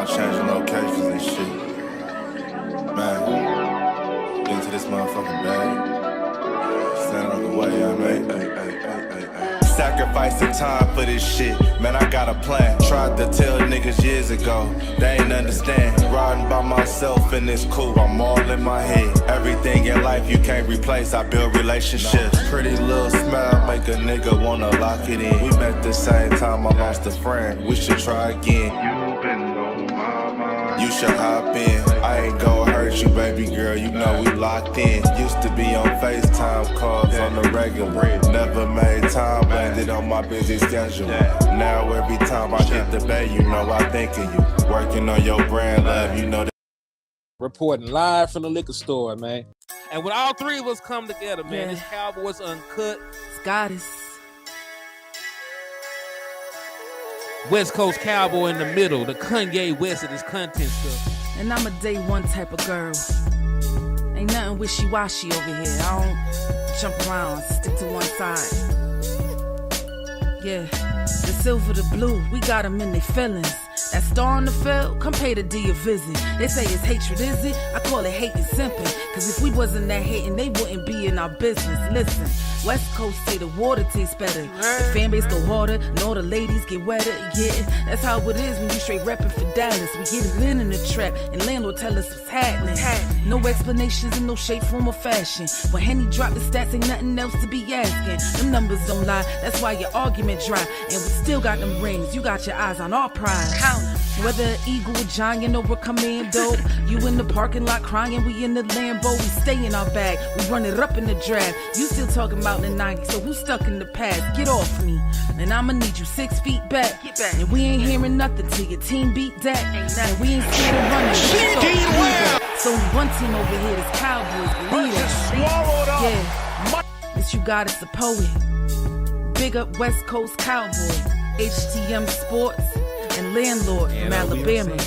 on changing locations and shit. Man, get into this motherfucking bag. Stand on the way, I mean. Sacrificing time for this shit, man, I got a plan. Tried to tell niggas years ago, they ain't understand. Riding by myself and it's cool, I'm all in my head. Everything in life you can't replace, I build relationships. Pretty little smile make a nigga wanna lock it in. We met the same time I lost a friend, we should try again. You been on my mind, you should hop in. I ain't gon' hurt you, baby girl, you know we locked in. Used to be on FaceTime calls on the regular. Never made time, landed on my busy schedule. Now every time I hit the bay, you know I think of you. Working on your brand love, you know that. Reporting live from the liquor store, man. And when all three of us come together, man, it's Cowboys Uncut. Goddess. West Coast Cowboy in the middle, the Kanye West of this content stuff. And I'm a day one type of girl. Ain't nothing wishy-washy over here. I don't jump around, stick to one side. Yeah, the silver, the blue, we got them in their feelings. That star on the field, come pay the D a visit. They say it's hatred, is it? I call it hate and simping. Cause if we wasn't that hating, they wouldn't be in our business. Listen, West Coast say the water tastes better. The fan base go harder, and all the ladies get wetter. Yeah, that's how it is when you straight reppin' for Dallas. We get it in the trap, and landlord tell us what's happening. No explanations in no shape, form, or fashion. When Henny drop the stats, ain't nothing else to be asking. Them numbers don't lie, that's why your argument dry. And we still got them rings, you got your eyes on our prize. Whether an eagle, a giant, or a commando, you in the parking lot crying, we in the Lambo. We stay in our bag, we run it up in the draft. You still talking about the 90s, so who's stuck in the past? Get off me, and I'ma need you 6 feet back. And we ain't hearing nothing till your team beat that. And we ain't scared of running. So only one team over here is Cowboys, believe it. Yeah, this you got is the poet. Big up West Coast Cowboy, HTM Sports, and Landlord from Alabama.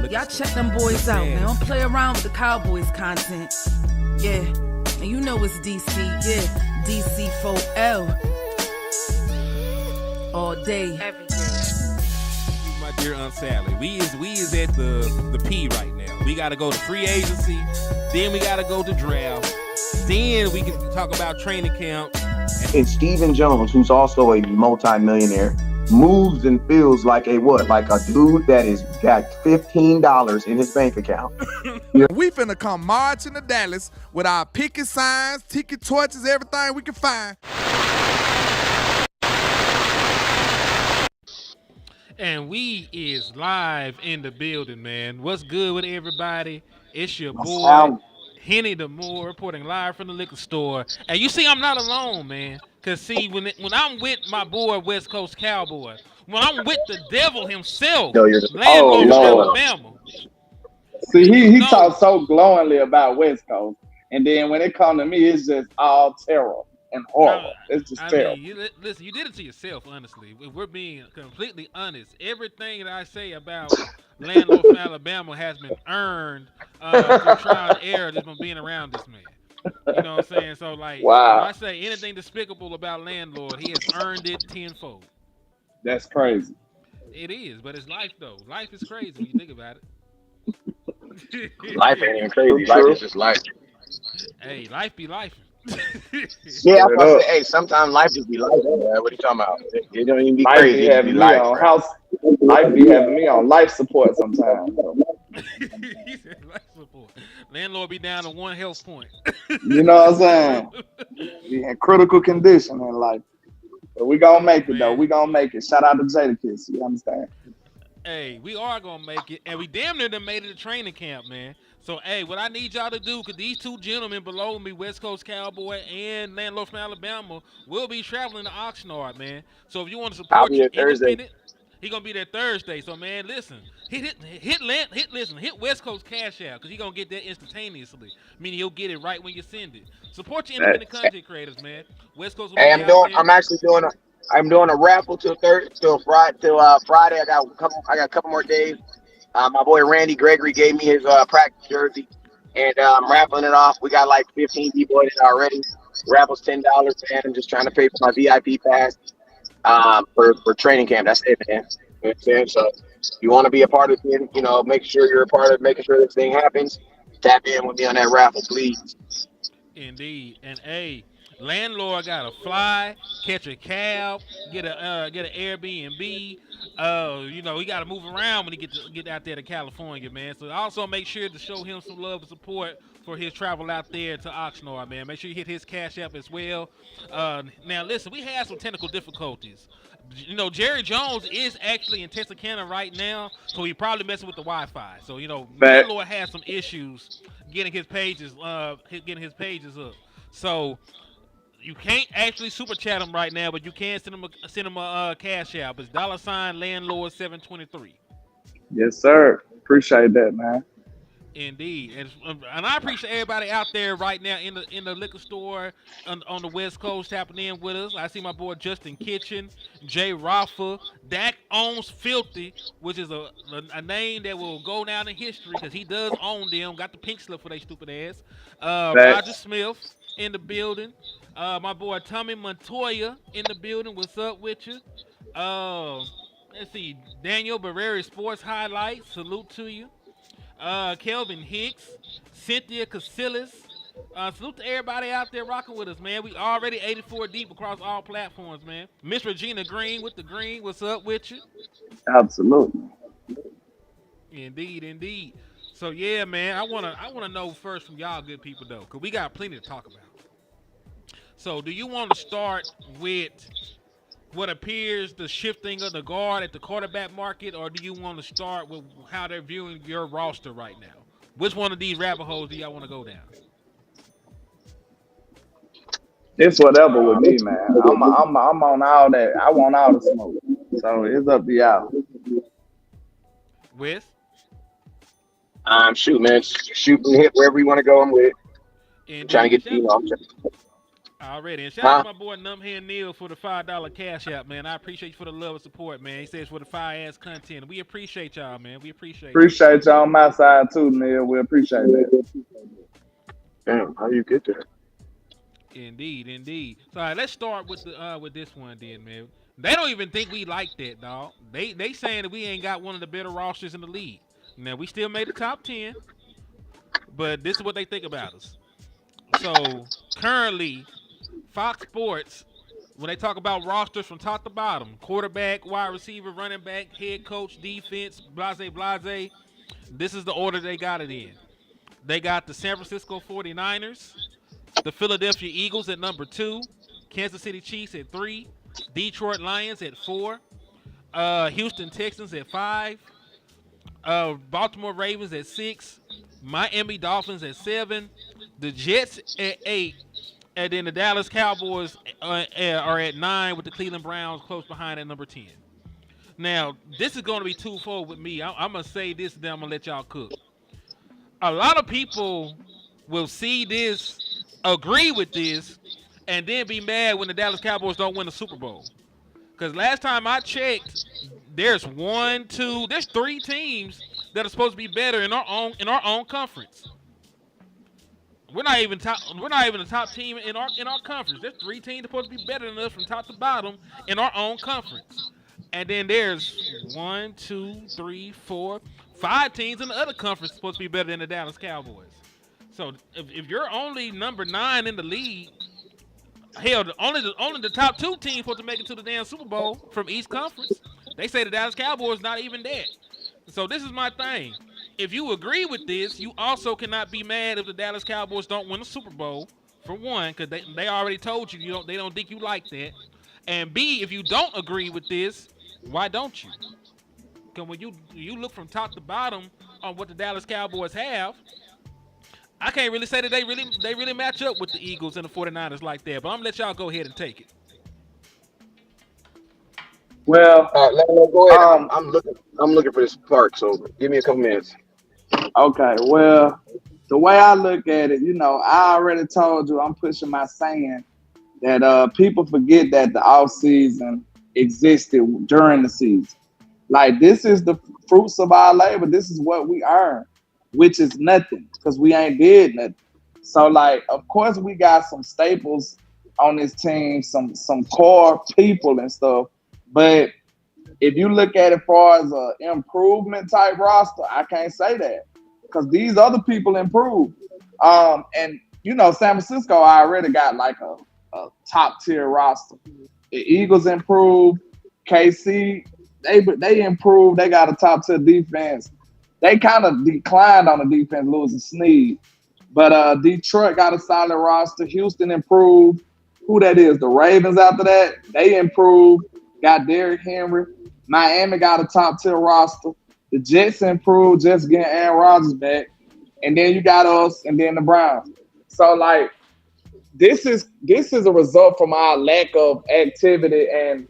Y'all check them boys out, man. Don't play around with the Cowboys content. Yeah, and you know it's DC, yeah, DC4L. All day, every day. My dear Aunt Sally, we is at the P right now. We gotta go to free agency, then we gotta go to draft, then we can talk about training camp. And Stephen Jones, who's also a multi-millionaire, moves and feels like a what? Like a dude that is got $15 in his bank account. We finna come marching to Dallas with our picket signs, ticket torches, everything we can find. And we is live in the building, man. What's good with everybody? It's your boy, Henny the Moore, reporting live from the liquor store. And you see, I'm not alone, man. Cause see, when I'm with my boy West Coast Cowboy, when I'm with the devil himself, Landlord from Alabama. See, he talks so glowingly about West Coast, and then when it comes to me, it's just all terror and horror. It's just terrible. Listen, you did it to yourself, honestly. If we're being completely honest, everything that I say about Landlord from Alabama has been earned through trial and error just from being around this man. You know what I'm saying? So, like, wow. If I say anything despicable about Landlord, he has earned it tenfold. That's crazy. It is, but it's life, though. Life is crazy when you think about it. Life ain't even crazy. Life is just life. Hey, life be life. Yeah, I'm about to say, hey, sometimes life just be life. What are you talking about? It don't even be life crazy. Be having me on house. Life be having me on life support sometimes. He said life support. Landlord be down to 1 health point. You know what I'm saying? Be in critical condition in life. But we gonna make it, though. We gonna make it. Shout out to Jadakiss. You understand? Hey, we are gonna make it, and we damn near done made it to training camp, man. So, hey, what I need y'all to do, because these two gentlemen below me, West Coast Cowboy and Landlord from Alabama, will be traveling to Oxnard, man. So if you want to support your independent, he gonna be there Thursday. So, man, listen, hit West Coast Cash Out, because he gonna get that instantaneously. Meaning he'll get it right when you send it. Support your independent content creators, man. West Coast. Hey, I'm doing a raffle till Friday. I got a couple more days. My boy Randy Gregory gave me his practice jersey, and I'm raffling it off. We got like 15 people in it already. Raffle's $10, man. I'm just trying to pay for my VIP pass for training camp. That's it, man. You know what I'm saying? So you want to be a part of it, make sure you're a part of making sure this thing happens. Tap in with me on that raffle, please. Indeed. And hey, landlord got to fly, catch a cab, get an Airbnb. He got to move around when he get out there to California, man. So also make sure to show him some love and support for his travel out there to Oxnard, man. Make sure you hit his Cash App as well. Now listen, we had some technical difficulties. Jerry Jones is actually in Texarkana right now, so he probably messing with the Wi-Fi. So landlord has some issues getting his pages up. So you can't actually super chat him right now, but you can send him a Cash App. It's $landlord723. Yes, sir. Appreciate that, man. Indeed, and I appreciate everybody out there right now in the liquor store on the West Coast tapping in with us. I see my boy Justin Kitchen, Jay Rafa, Dak owns Filthy, which is a name that will go down in history because he does own them. Got the pink slip for they stupid ass. Roger Smith in the building. My boy Tommy Montoya in the building. What's up with you? Let's see, Daniel Barrera Sports Highlights. Salute to you. Kelvin Hicks, Cynthia Casillas. Salute to everybody out there rocking with us, man. We already 84 deep across all platforms, man. Miss Regina Green with the green. What's up with you? Absolutely. Indeed. So yeah, man. I wanna know first from y'all good people though, cause we got plenty to talk about. So do you want to start with what appears the shifting of the guard at the quarterback market, or do you want to start with how they're viewing your roster right now? Which one of these rabbit holes do y'all want to go down? It's whatever with me, man. I'm on all that. I want all the smoke. So it's up to y'all. With? Shoot, man. Shoot and hit wherever you want to go. I'm with it. Trying to get Already. And shout out to my boy Numbhead Neil for the $5 Cash App, man. I appreciate you for the love and support, man. He says for the fire ass content. We appreciate y'all, man. We appreciate y'all on my side too, Neil. We appreciate that. Damn, how you get there? Indeed. So all right, let's start with this one then, man. They don't even think we like that, dog. They saying that we ain't got one of the better rosters in the league. Now we still made the top 10, but this is what they think about us. So currently, Fox Sports, when they talk about rosters from top to bottom, quarterback, wide receiver, running back, head coach, defense, blase, this is the order they got it in. They got the San Francisco 49ers, the Philadelphia Eagles at number 2, Kansas City Chiefs at 3, Detroit Lions at 4, Houston Texans at 5, Baltimore Ravens at 6, Miami Dolphins at 7, the Jets at 8, and then the Dallas Cowboys are at 9 with the Cleveland Browns close behind at number 10. Now, this is going to be twofold with me. I'm going to say this, then I'm going to let y'all cook. A lot of people will see this, agree with this, and then be mad when the Dallas Cowboys don't win the Super Bowl. Because last time I checked, there's 3 teams that are supposed to be better in our own conference. We're not even the top team in our conference. There's 3 teams supposed to be better than us from top to bottom in our own conference. And then there's 1, 2, 3, 4, 5 teams in the other conference supposed to be better than the Dallas Cowboys. So if you're only number 9 in the league, hell, only the top 2 teams supposed to make it to the damn Super Bowl from each conference. They say the Dallas Cowboys not even that. So this is my thing. If you agree with this, you also cannot be mad if the Dallas Cowboys don't win the Super Bowl, for one, because they already told you they don't think you like that. And B, if you don't agree with this, why don't you? Because when you look from top to bottom on what the Dallas Cowboys have, I can't really say that they really match up with the Eagles and the 49ers like that. But I'm gonna let y'all go ahead and take it. Well, go ahead. I'm looking for this part, so give me a couple minutes. Okay, well, the way I look at it, I already told you I'm pushing my saying that people forget that the off season existed during the season. Like, this is the fruits of our labor. This is what we earn, which is nothing because we ain't did nothing. So, like, of course, we got some staples on this team, some core people and stuff. But If you look at it far as a improvement type roster, I can't say that because these other people improved. And San Francisco already got like a top tier roster. The Eagles improved. KC, they improved. They got a top tier defense. They kind of declined on the defense, losing Snead. But Detroit got a solid roster. Houston improved. Who that is? The Ravens after that, they improved. Got Derrick Henry. Miami got a top tier roster. The Jets improved, just getting Aaron Rodgers back. And then you got us, and then the Browns. So like, this is a result from our lack of activity and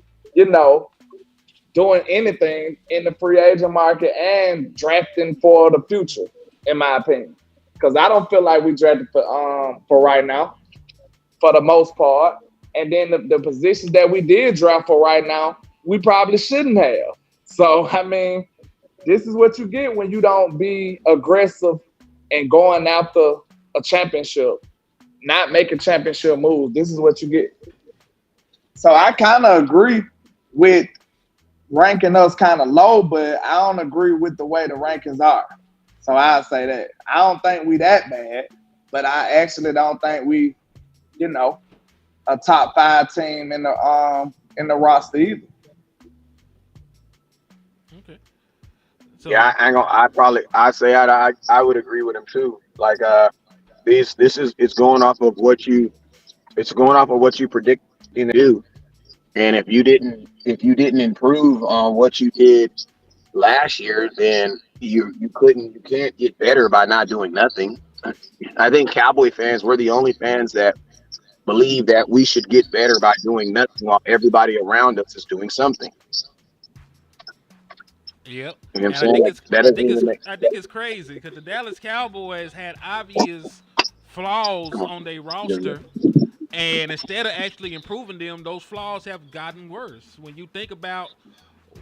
doing anything in the free agent market and drafting for the future, in my opinion. Because I don't feel like we drafted for right now, for the most part. And then the positions that we did draft for right now, we probably shouldn't have. So I mean, this is what you get when you don't be aggressive and going after a championship, not making championship moves. This is what you get. So I kind of agree with ranking us kind of low, but I don't agree with the way the rankings are. So I'll say that. I don't think we that bad, but I actually don't think we, a top 5 team in the roster either. Okay. So, Yeah, I would agree with him too. Like it's going off of what you predict to do. And if you didn't improve on what you did last year, then you can't get better by not doing nothing. I think Cowboy fans, we're the only fans that believe that we should get better by doing nothing while everybody around us is doing something. yep. You know And what I'm saying? Like, that doesn't even make I think it's crazy because the Dallas Cowboys had obvious flaws on their roster, and instead of actually improving them, those flaws have gotten worse. When you think about,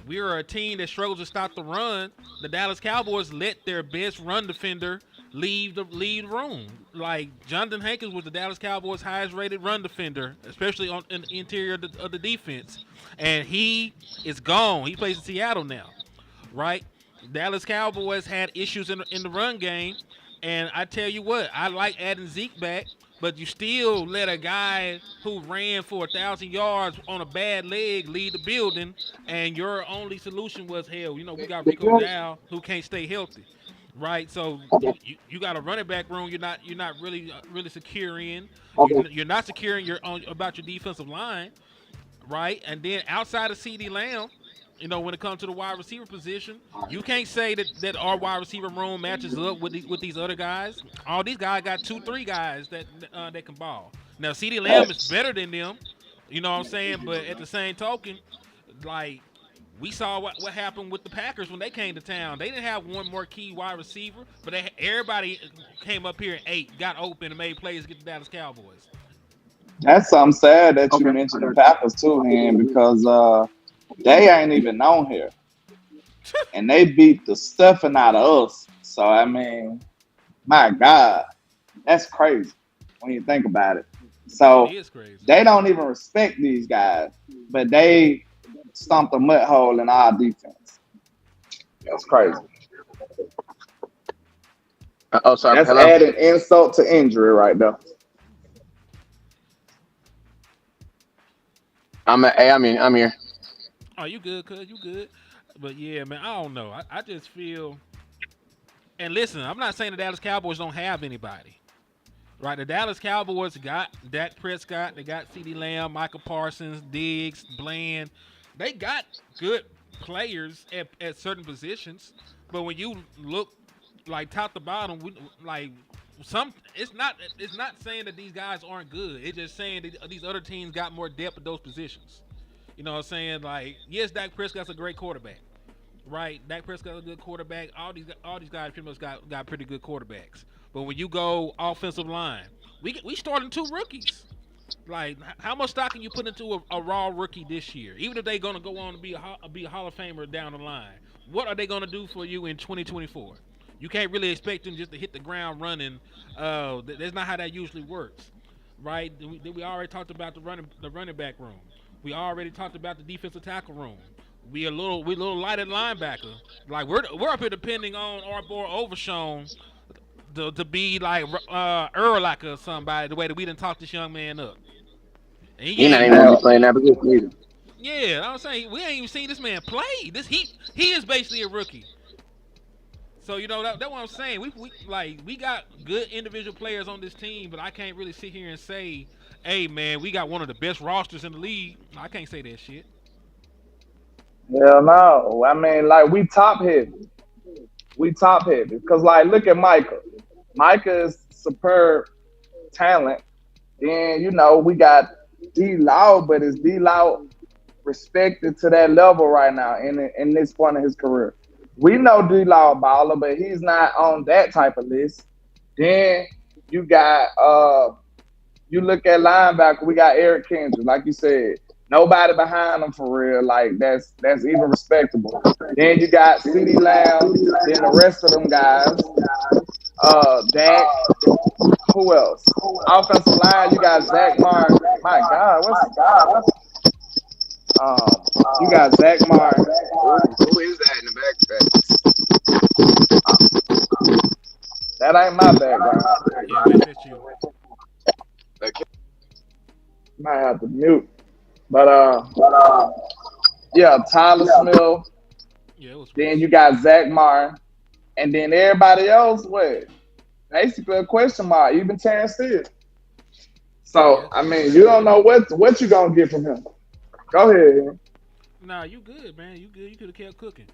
we're a team that struggles to stop the run. The Dallas Cowboys let their best run defender leave the room. Like Jonathan Hankins was the Dallas Cowboys' highest rated run defender, especially in the interior of the defense, and he is gone. He plays in Seattle now, right? Dallas Cowboys had issues in the run game, and I tell you what, I like adding Zeke back, but you still let a guy who ran for 1,000 yards on a bad leg lead the building, and your only solution was, hell, we got Rico Dow who can't stay healthy, right? So you got a running back room you're not really secure in. You're not securing about your defensive line, right? And then outside of CD Lamb, when it comes to the wide receiver position, you can't say that our wide receiver room matches up with these other guys. All these guys got 2-3 guys that can ball. Now CD Lamb is better than them, you know what I'm saying? But at the same token, like, we saw what happened with the Packers when they came to town. They didn't have one more key wide receiver, but everybody came up here and got open and made plays to get the Dallas Cowboys. That's something sad that you mentioned the Packers too, man, because they ain't even on here. And they beat the stuffing out of us. So, I mean, my God, that's crazy when you think about it. So, It is crazy. they don't even respect these guys, but they stomped a mud hole in our defense. That's crazy. Oh, sorry. That's Hello? adding insult to injury right there. I'm here. Oh, you good, cuz? You good? But yeah, man, I don't know. I just feel. And listen, I'm not saying the Dallas Cowboys don't have anybody, right? The Dallas Cowboys got Dak Prescott, they got CeeDee Lamb, Michael Parsons, Diggs, Bland. They got good players at certain positions, but when you look like top to bottom, it's not saying that these guys aren't good. It's just saying that these other teams got more depth at those positions. You know what I'm saying? Like, yes, Dak Prescott's a great quarterback, right? Dak Prescott's a good quarterback. All these guys pretty much got pretty good quarterbacks. But when you go offensive line, we starting 2 rookies. Like, how much stock can you put into a raw rookie this year? Even if they're gonna go on to be a Hall of Famer down the line, what are they gonna do for you in 2024? You can't really expect them just to hit the ground running. That's not how that usually works, right? We already talked about the running back room. We already talked about the defensive tackle room. we a little light at linebacker. Like we're up here depending on our boy Overshown to be like Urlacher or somebody. The way that we didn't talk this young man up, and he He not ain't. even gonna be playing that position either. Yeah, I'm saying we ain't even seen this man play. He is basically a rookie. So that's what I'm saying. We got good individual players on this team, but I can't really sit here and say, "Hey man, we got one of the best rosters in the league." I can't say that shit. Hell no. I mean, like we top heavy. We top heavy. Cause like look at Micah. Micah is superb talent. Then, we got D Law, but is D Law respected to that level right now in this point of his career? We know D Law a baller, but he's not on that type of list. Then you got you look at linebacker, we got Eric Kendrick, like you said. Nobody behind him for real. Like that's even respectable. Then you got CeeDee Lamb, then the rest of them guys. Dak, who else? Offensive line, you got Zach Martin. My God, you got Zach Martin. Who is that in the That ain't my background. Yeah, that's you. back? Might have to mute. But yeah, Tyler Smith. Yeah, it was. Then you got Zach Martin, and then everybody else. What? Basically a question mark. Even Terrence Steele. So I mean, you don't know what you gonna get from him. Go ahead. Nah, you good, man. You good. You could have kept cooking.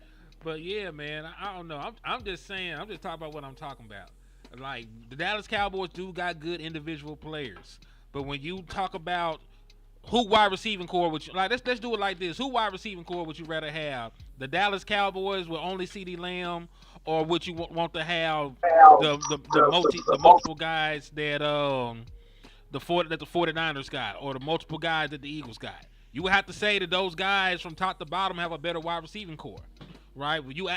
But yeah, man, I don't know. I'm just saying. I'm just talking about what I'm talking about. Like the Dallas Cowboys do got good individual players, but when you talk about who wide receiving core would you like? Let's do it like this. Who wide receiving core would you rather have? The Dallas Cowboys with only CeeDee Lamb, or would you want to have the multiple guys that the 49ers got, or the multiple guys that the Eagles got? You would have to say that those guys from top to bottom have a better wide receiving core, right? When you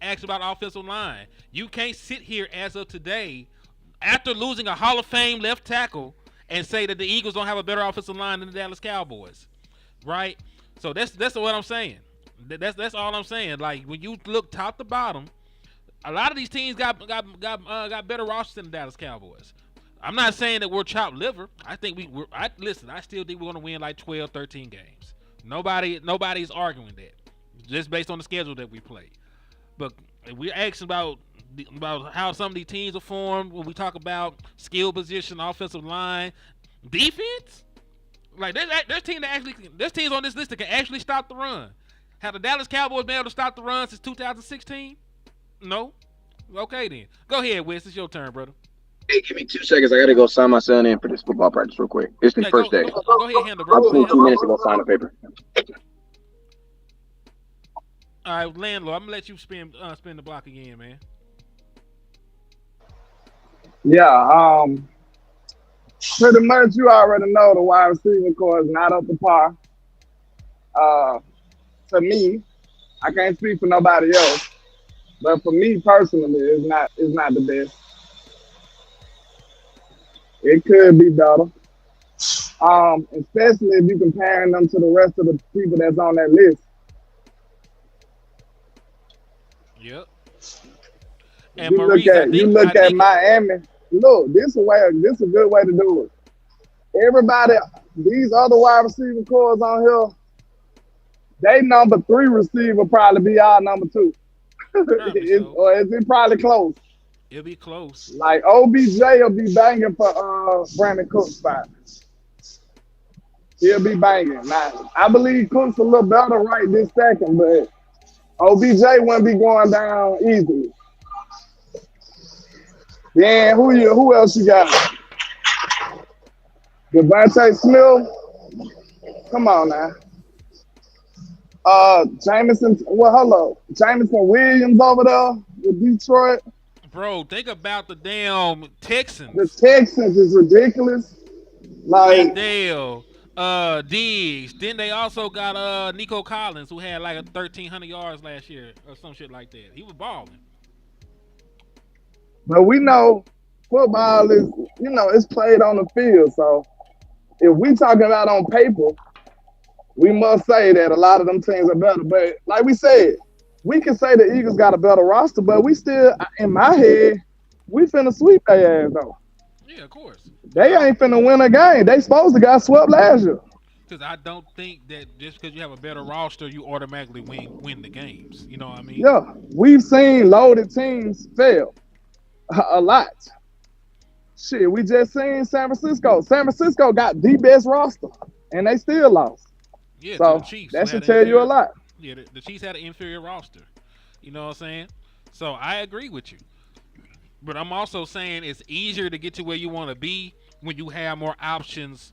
ask about offensive line, you can't sit here as of today, after losing a Hall of Fame left tackle, and say that the Eagles don't have a better offensive line than the Dallas Cowboys, right? So that's what I'm saying. That's all I'm saying. Like when you look top to bottom, a lot of these teams got better rosters than the Dallas Cowboys. I'm not saying that we're chopped liver. I think I still think we're going to win like 12, 13 games. Nobody's arguing that, just based on the schedule that we play. But we're asking about how some of these teams are formed when we talk about skill position, offensive line, defense. Like there's teams on this list that can actually stop the run. Have the Dallas Cowboys been able to stop the run since 2016? No. Okay then. Go ahead, Wes. It's your turn, brother. Hey, give me 2 seconds. I gotta go sign my son in for this football practice real quick. It's his first day. Go ahead, handle, bro. I'll just need 2 minutes to go sign the paper. All right, landlord. I'm gonna let you spin the block again, man. Yeah, pretty much you already know the wide receiving core is not up to par. To me, I can't speak for nobody else, but for me personally, it's not the best. It could be better. Especially if you're comparing them to the rest of the people that's on that list. Yep. And you look at Miami. Look, this is a good way to do it. Everybody, these other wide receiving cores on here, they number 3 receiver probably be our number 2. Or is it probably close? It'll be close. Like OBJ will be banging for Brandon Cook's spot. He'll be banging. Now, I believe Cook's a little better right this second, but OBJ wouldn't be going down easily. Then who else you got? Devontae Smith. Come on now. Jameson Williams over there with Detroit. Bro, think about the damn Texans. The Texans is ridiculous. Like Dale, Diggs. Then they also got Nico Collins, who had like 1,300 yards last year or some shit like that. He was balling. But we know football is, it's played on the field. So if we talking about on paper, we must say that a lot of them teams are better. But like we said, we can say the Eagles got a better roster, but we still, in my head, we finna sweep their ass though. Yeah, of course. Because They ain't finna win a game. They supposed to got swept last year. I don't think that just because you have a better roster, you automatically win the games. You know what I mean? Yeah, we've seen loaded teams fail a lot. Shit, we just seen San Francisco. San Francisco got the best roster, and they still lost. Yeah, to the So Chiefs. that should tell you a lot. Yeah, the Chiefs had an inferior roster. You know what I'm saying? So I agree with you. But I'm also saying it's easier to get to where you want to be when you have more options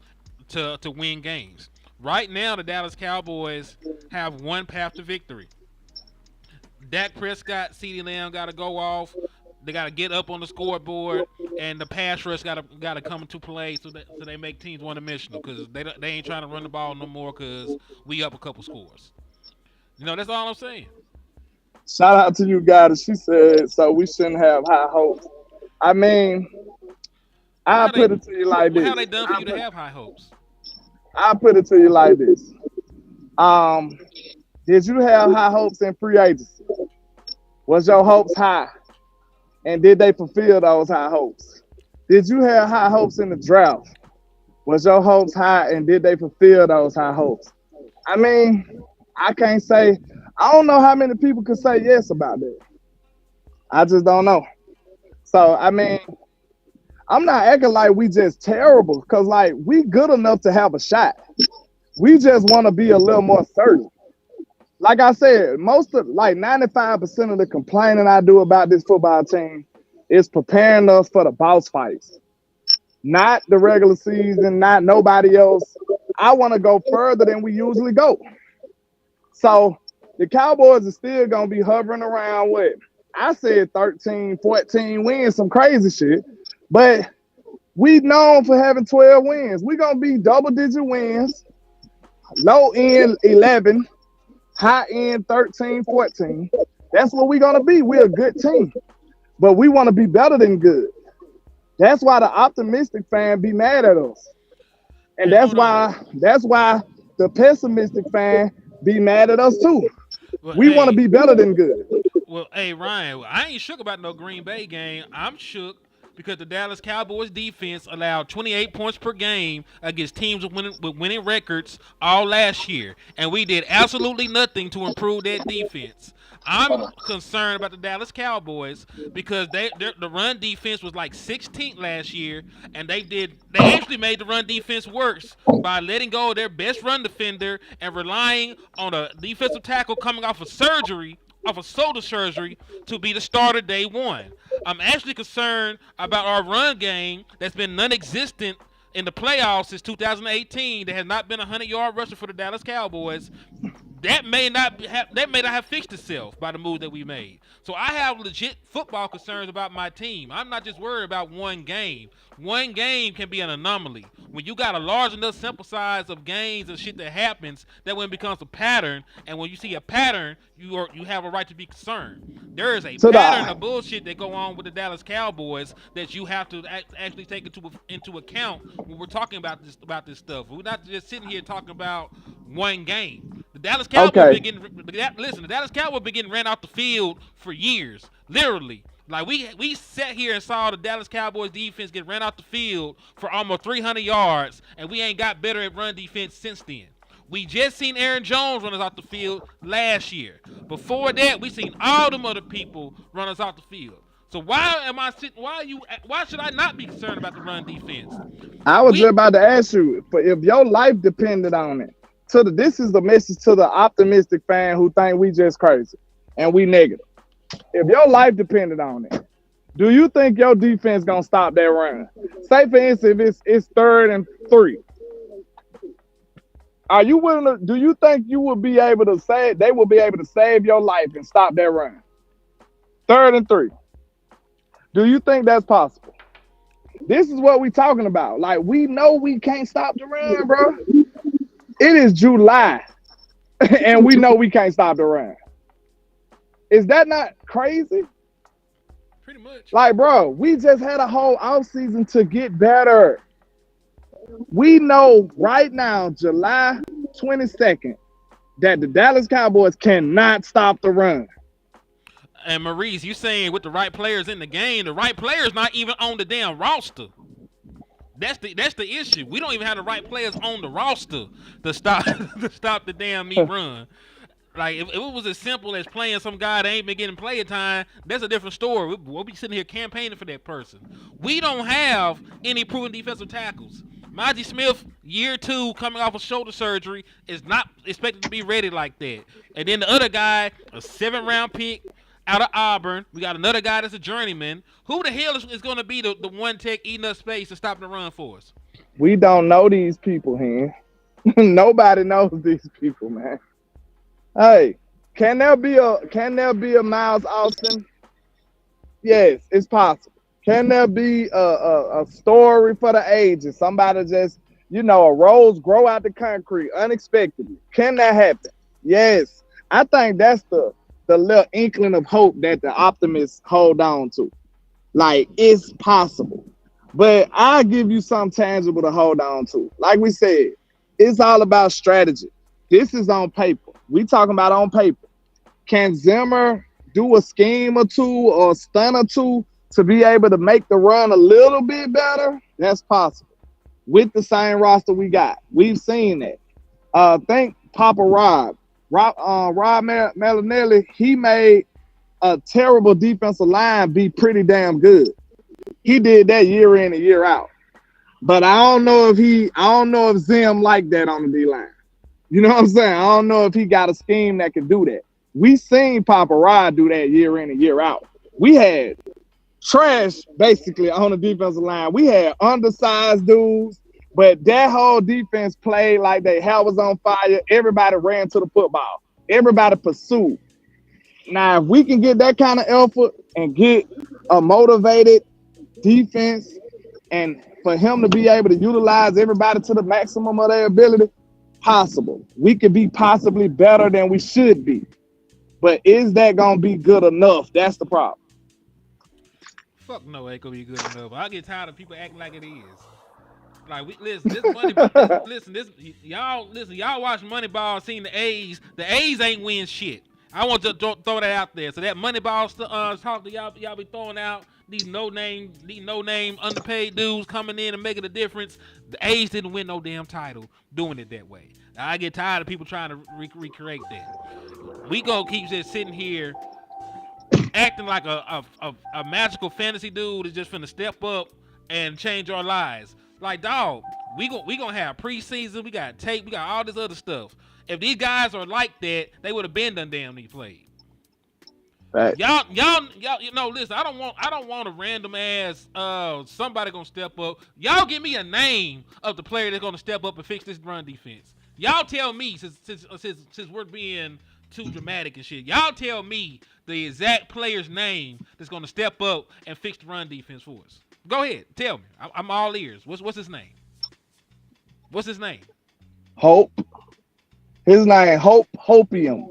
to win games. Right now, the Dallas Cowboys have one path to victory. Dak Prescott, CeeDee Lamb got to go off. They got to get up on the scoreboard, and the pass rush got to come into play so they make teams one-dimensional because they ain't trying to run the ball no more because we up a couple scores. You know, that's all I'm saying. Shout out to you guys. She said so. We shouldn't have high hopes. I mean, I put it to you like this. How they done for you to have high hopes? I put it to you like this. Did you have high hopes in free agency? Was your hopes high? And did they fulfill those high hopes? Did you have high hopes in the draft? Was your hopes high and did they fulfill those high hopes? I mean, I can't say, I don't know how many people could say yes about that. I just don't know. So, I mean, I'm not acting like we just terrible because, like, we good enough to have a shot. We just want to be a little more certain. Like I said, most of, like 95% of the complaining I do about this football team is preparing us for the boss fights. Not the regular season, not nobody else. I want to go further than we usually go. So the Cowboys are still going to be hovering around with, I said 13, 14 wins, some crazy shit. But we known for having 12 wins. We're going to be double-digit wins, low end 11, high end 13, 14. That's what we're going to be. We're a good team. But we want to be better than good. That's why the optimistic fan be mad at us. And that's why the pessimistic fan be mad at us too. Well, we want to be better than good. Well, hey, Ryan, I ain't shook about no Green Bay game. I'm shook because the Dallas Cowboys defense allowed 28 points per game against teams with winning records all last year. And we did absolutely nothing to improve that defense. I'm concerned about the Dallas Cowboys because the run defense was like 16th last year, and they actually made the run defense worse by letting go of their best run defender and relying on a defensive tackle coming off of shoulder surgery to be the starter day one. I'm actually concerned about our run game that's been non-existent in the playoffs since 2018. There has not been a 100-yard rusher for the Dallas Cowboys. That may not have fixed itself by the move that we made. So I have legit football concerns about my team. I'm not just worried about one game. One game can be an anomaly. When you got a large enough sample size of games and shit that happens, that when it becomes a pattern, and when you see a pattern, you have a right to be concerned. There is a pattern of bullshit that go on with the Dallas Cowboys that you have to actually take into account when we're talking about this stuff. We're not just sitting here talking about one game. The Dallas Cowboys the Dallas Cowboys been getting ran off the field for years, literally. Like we sat here and saw the Dallas Cowboys defense get ran off the field for almost 300 yards, and we ain't got better at run defense since then. We just seen Aaron Jones run us off the field last year. Before that, we seen all them other people run us off the field. So why should I not be concerned about the run defense? I was just about to ask you, but if your life depended on it. This is the message to the optimistic fan who think we just crazy and we negative. If your life depended on it, do you think your defense gonna stop that run? Say for instance, it's 3rd and 3. Are you willing to? Do you think you will be able to save? They will be able to save your life and stop that run. 3rd and 3. Do you think that's possible? This is what we talking about. Like, we know we can't stop the run, bro. It is July, and we know we can't stop the run. Is that not crazy? Pretty much. Like, bro, we just had a whole offseason to get better. We know right now, July, 20 seconds that the Dallas Cowboys cannot stop the run. And Maurice, you saying with the right players in the game, the right players not even on the damn roster. That's the issue. We don't even have the right players on the roster to stop to stop the damn meat run. Like if it was as simple as playing some guy that ain't been getting play time, that's a different story. We'll be sitting here campaigning for that person. We don't have any proven defensive tackles. Maji Smith, year 2, coming off of shoulder surgery, is not expected to be ready like that. And then the other guy, a 7th-round pick out of Auburn. We got another guy that's a journeyman. Who the hell is going to be the one tech eating up space to stop the run for us? We don't know these people, man. Nobody knows these people, man. Hey, can there be a Miles Austin? Yes, it's possible. Can there be a story for the ages? Somebody just, a rose grow out the concrete unexpectedly. Can that happen? Yes. I think that's the little inkling of hope that the optimists hold on to. Like, it's possible. But I'll give you something tangible to hold on to. Like we said, it's all about strategy. This is on paper. We talking about on paper. Can Zimmer do a scheme or two or a stunt or two to be able to make the run a little bit better? That's possible. With the same roster we got. We've seen that. Think Papa Rob Malinelli, he made a terrible defensive line be pretty damn good. He did that year in and year out. But I don't know if Zim like that on the D-line. You know what I'm saying? I don't know if he got a scheme that can do that. We seen Papa Rod do that year in and year out. We had trash basically on the defensive line. We had undersized dudes, but that whole defense played like their hair was on fire. Everybody ran to the football. Everybody pursued. Now, if we can get that kind of effort and get a motivated defense and for him to be able to utilize everybody to the maximum of their ability, possible. We could be possibly better than we should be. But is that going to be good enough? That's the problem. Fuck no, it ain't gonna be good enough. I get tired of people acting like it is. Like listen, this money. Y'all watch Moneyball, seen the A's. The A's ain't win shit. I want to throw that out there. So that Moneyball talk that y'all be throwing out. These no name underpaid dudes coming in and making a difference. The A's didn't win no damn title doing it that way. I get tired of people trying to recreate that. We gonna keep just sitting here acting like a magical fantasy dude is just finna step up and change our lives. Like, dog, we gonna have preseason, we got tape, we got all this other stuff. If these guys are like that, they would have been done damn near played. Right. Y'all, listen, I don't want a random ass somebody gonna step up. Y'all give me a name of the player that's gonna step up and fix this run defense. Y'all tell me, since we're being too dramatic and shit, y'all tell me the exact player's name that's gonna step up and fix the run defense for us. Go ahead, tell me. I'm all ears. What's his name? What's his name? Hope. His name, Hopium.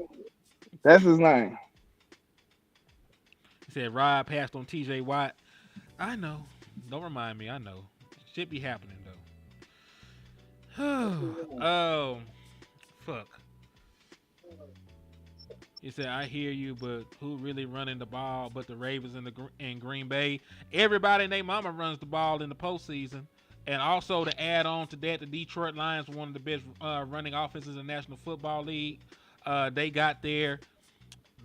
That's his name. He said Rod passed on TJ Watt. I know. Don't remind me. I know. Shit be happening though. Oh, fuck. He said, I hear you, but who really running the ball but the Ravens in Green Bay? Everybody and their mama runs the ball in the postseason. And also to add on to that, the Detroit Lions were one of the best running offenses in the National Football League. They got to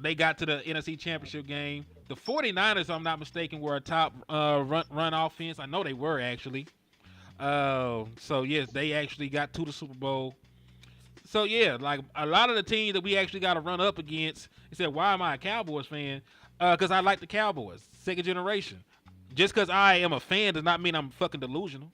the NFC Championship game. The 49ers, if I'm not mistaken, were a top run offense. I know they were, actually. So, yes, they actually got to the Super Bowl. So, yeah, like a lot of the teams that we actually got to run up against, he said, why am I a Cowboys fan? Because I like the Cowboys, second generation. Just because I am a fan does not mean I'm fucking delusional.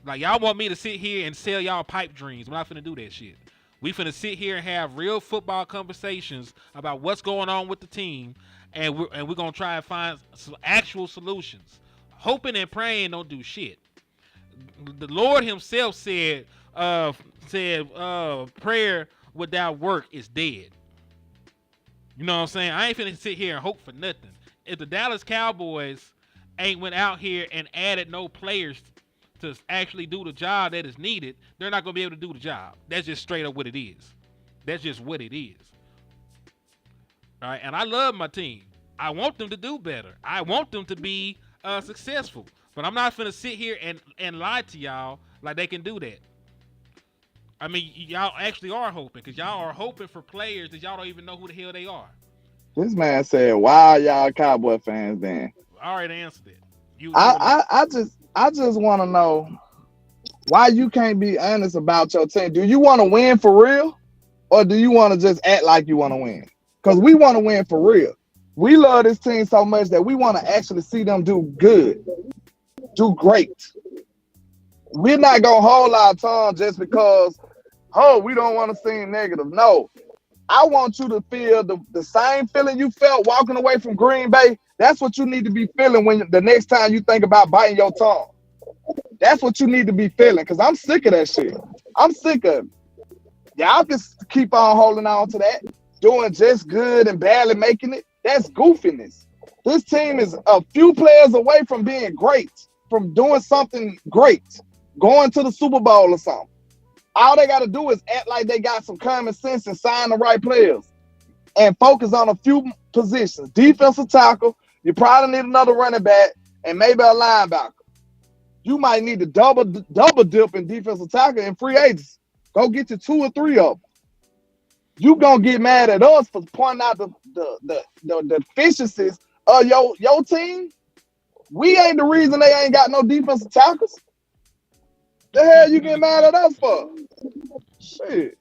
Like, y'all want me to sit here and sell y'all pipe dreams. I'm not finna do that shit. We finna sit here and have real football conversations about what's going on with the team, and we're gonna try and find some actual solutions. Hoping and praying don't do shit. The Lord himself said prayer without work is dead. You know what I'm saying? I ain't finna sit here and hope for nothing. If the Dallas Cowboys ain't went out here and added no players to actually do the job that is needed, they're not going to be able to do the job. That's just straight up what it is. That's just what it is. All right, and I love my team. I want them to do better. I want them to be successful. But I'm not finna sit here and lie to y'all like they can do that. I mean, y'all actually are hoping, because y'all are hoping for players that y'all don't even know who the hell they are. This man said, "Why are y'all Cowboy fans then?" I already answered it. I just want to know why you can't be honest about your team. Do you want to win for real, or do you want to just act like you want to win? Because we want to win for real. We love this team so much that we want to actually see them do good, do great. We're not gonna hold our tongue just because, oh, we don't want to seem negative. No, I want you to feel the same feeling you felt walking away from Green Bay. That's what you need to be feeling when the next time you think about biting your tongue. That's what you need to be feeling, because I'm sick of that shit. I'm sick of it. Y'all can keep on holding on to that, doing just good and barely making it. That's goofiness. This team is a few players away from being great, from doing something great, going to the Super Bowl or something. All they got to do is act like they got some common sense and sign the right players and focus on a few positions. Defensive tackle, you probably need another running back and maybe a linebacker. You might need to double dip in defensive tackle and free agents. Go get you 2 or 3 of them. You gonna get mad at us for pointing out the deficiencies of your team? We ain't the reason they ain't got no defensive tackles. The hell you get mad at us for? Shit.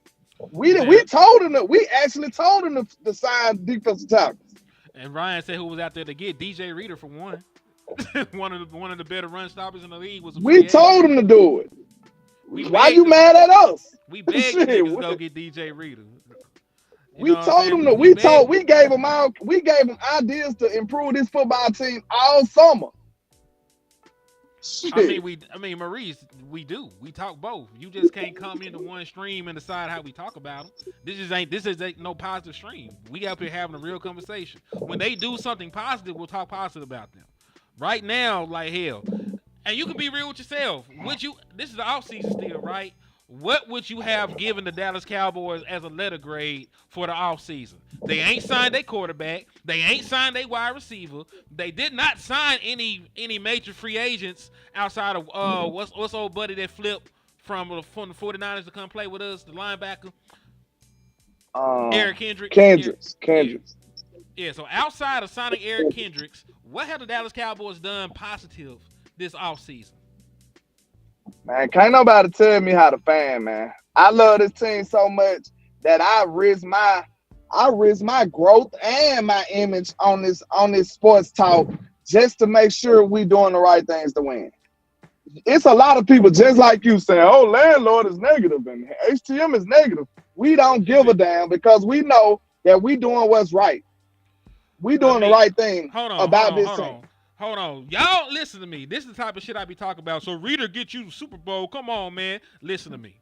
We told him that we actually told him to sign defensive tackles. And Ryan said who was out there to get DJ Reader for one. one of the better run stoppers in the league was. We told him to do it. Why you mad at us? We begged niggas to go get DJ Reader. We told him that we gave him ideas to improve this football team all summer. Shit. I mean, Maurice, we do. We talk both. You just can't come into one stream and decide how we talk about them. This ain't no positive stream. We up here having a real conversation. When they do something positive, we'll talk positive about them. Right now, like hell, and you can be real with yourself. This is the offseason still, right? What would you have given the Dallas Cowboys as a letter grade for the offseason? They ain't signed their quarterback. They ain't signed their wide receiver. They did not sign any major free agents outside of what's old buddy that flipped from the 49ers to come play with us, the linebacker. Eric Kendricks. Kendricks. Yeah, so outside of signing Eric Kendricks, what have the Dallas Cowboys done positive this offseason? Man, can't nobody tell me how to fan, man. I love this team so much that I risk my growth and my image on this sports talk just to make sure we doing the right things to win. It's a lot of people just like you saying, "Oh, landlord is negative and HTM is negative." We don't give a damn because we know that we doing what's right. We doing the right thing about this team. Hold on. Y'all listen to me. This is the type of shit I be talking about. So Reader get you the Super Bowl. Come on, man. Listen to me.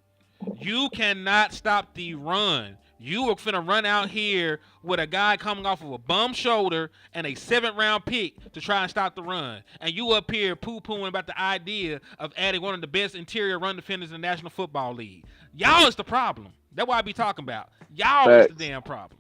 You cannot stop the run. You are finna run out here with a guy coming off of a bum shoulder and a 7th-round pick to try and stop the run. And you up here poo-pooing about the idea of adding one of the best interior run defenders in the National Football League. Y'all is the problem. That's what I be talking about. Y'all is the damn problem.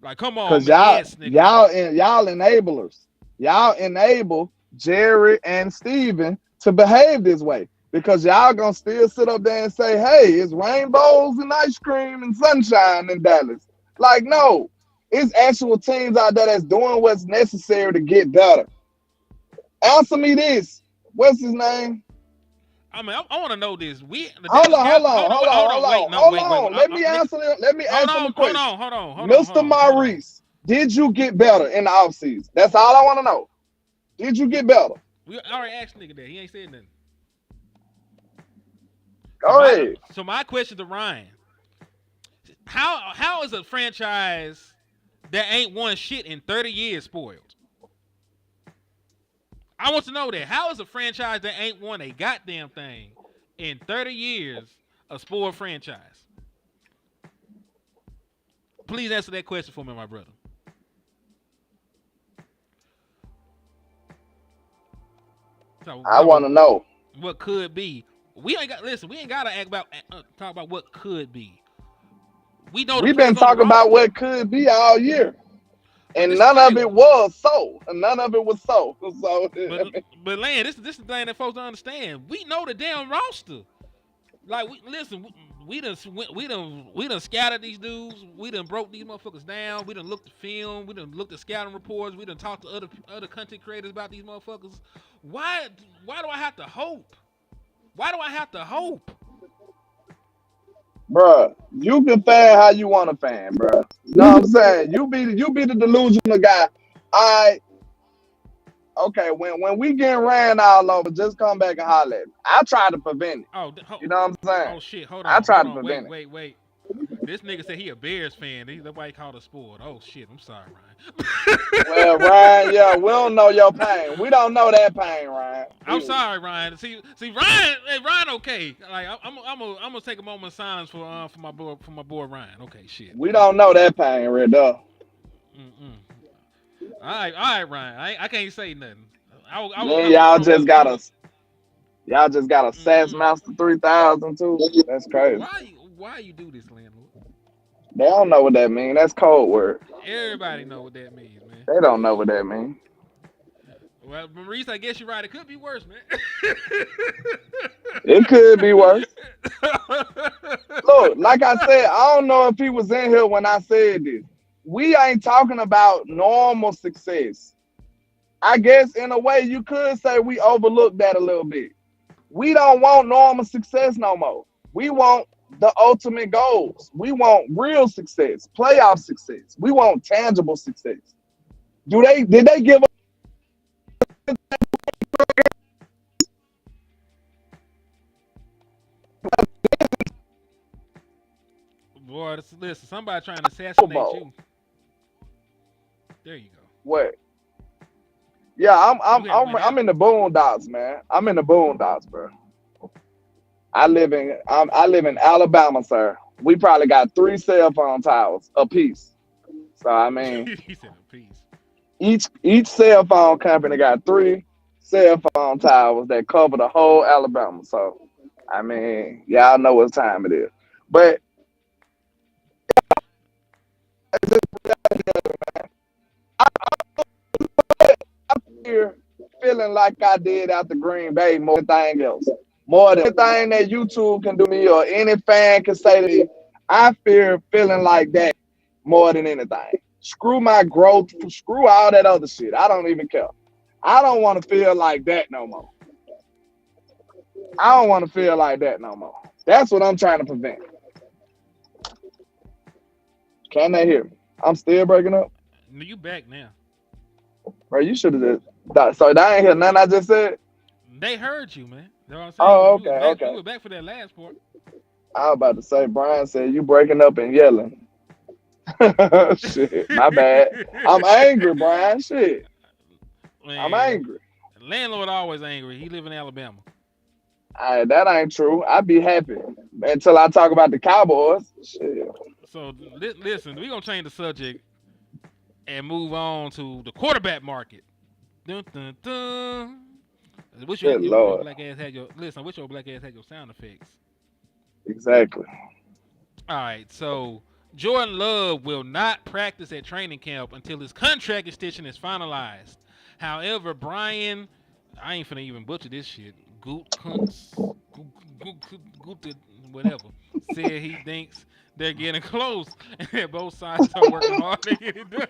Like, come on, man. Y'all enablers. Y'all enable Jerry and Steven to behave this way because y'all gonna still sit up there and say, "Hey, it's rainbows and ice cream and sunshine in Dallas." Like, no, it's actual teams out there that's doing what's necessary to get better. Answer me this. What's his name? I mean, I want to know this. Hold on. Let me answer the question. Hold on. Mr. Maurice. Did you get better in the offseason? That's all I want to know. Did you get better? We already asked nigga that. He ain't said nothing. Go ahead. So my question to Ryan. How is a franchise that ain't won shit in 30 years spoiled? I want to know that. How is a franchise that ain't won a goddamn thing in 30 years a spoiled franchise? Please answer that question for me, my brother. I want to know. what could be. We ain't got to talk about what could be. We know the We've been players on the talking about roster, what could be all year, but and this is the none of thing. it was so. And none of it was so. So But but Land, this is the thing that folks don't understand. We know the damn roster. Like we done scattered these dudes. We done broke these motherfuckers down. We done looked the film. We done looked at scouting reports. We done talked to other content creators about these motherfuckers. Why do I have to hope? Why do I have to hope? bruh, you can fan how you want to fan, bruh. You know what I'm saying? You be the delusional guy. I okay. When we get ran all over, just come back and holler at me. I try to prevent it. You know what I'm saying? Oh shit! I try to prevent it. Wait. This nigga said he a Bears fan. That's why he called us spoiled. Oh shit! I'm sorry, Ryan. Well, Ryan, yeah, we don't know your pain. We don't know that pain, Ryan. I'm sorry, Ryan. See, Ryan. Hey, Ryan, okay. Like, I'm gonna take a moment of silence for my boy Ryan. Okay, shit. We don't know that pain, right there. All right, Ryan. I can't say nothing. Then y'all just got a Sassmaster 3000 too. That's crazy. Why you do this, landlord? They don't know what that means. That's code word. Everybody know what that means, man. They don't know what that means. Well, Maurice, I guess you're right. It could be worse, man. It could be worse. Look, like I said, I don't know if he was in here when I said this. We ain't talking about normal success. I guess in a way you could say we overlooked that a little bit. We don't want normal success no more. We want the ultimate goals. We want real success, playoff success. We want tangible success. Did they give us Boy, listen, somebody trying to assassinate you. There you go. what? Yeah, I'm in the boondocks, man. I'm in the boondocks, bro. I live in Alabama, sir. We probably got 3 cell phone towers apiece. So I mean, He said a piece. each cell phone company got 3 cell phone towers that cover the whole Alabama. So I mean, y'all know what time it is. But I'm here feeling like I did after Green Bay more than anything else. More than anything that YouTube can do me or any fan can say to me, I fear feeling like that more than anything. Screw my growth, screw all that other shit. I don't even care. I don't want to feel like that no more. I don't want to feel like that no more. That's what I'm trying to prevent. Can they hear me? I'm still breaking up. You back now. Bro, you should have just. So they ain't hear nothing I just said? They heard you, man. You know what I'm saying? Oh, okay. You were back for that last part. I was about to say, Brian said you breaking up and yelling. Shit, my bad. I'm angry, Brian. Shit. Man, I'm angry. Landlord always angry. He live in Alabama. That ain't true. I'd be happy until I talk about the Cowboys. Shit. So listen, we're gonna change the subject and move on to the quarterback market. Dun, dun, dun. I wish your black ass had your sound effects. Exactly. All right, so Jordan Love will not practice at training camp until his contract extension is finalized. However, Brian, I ain't finna even butcher this shit. Whatever, said he thinks they're getting close and that both sides are working hard to get it done.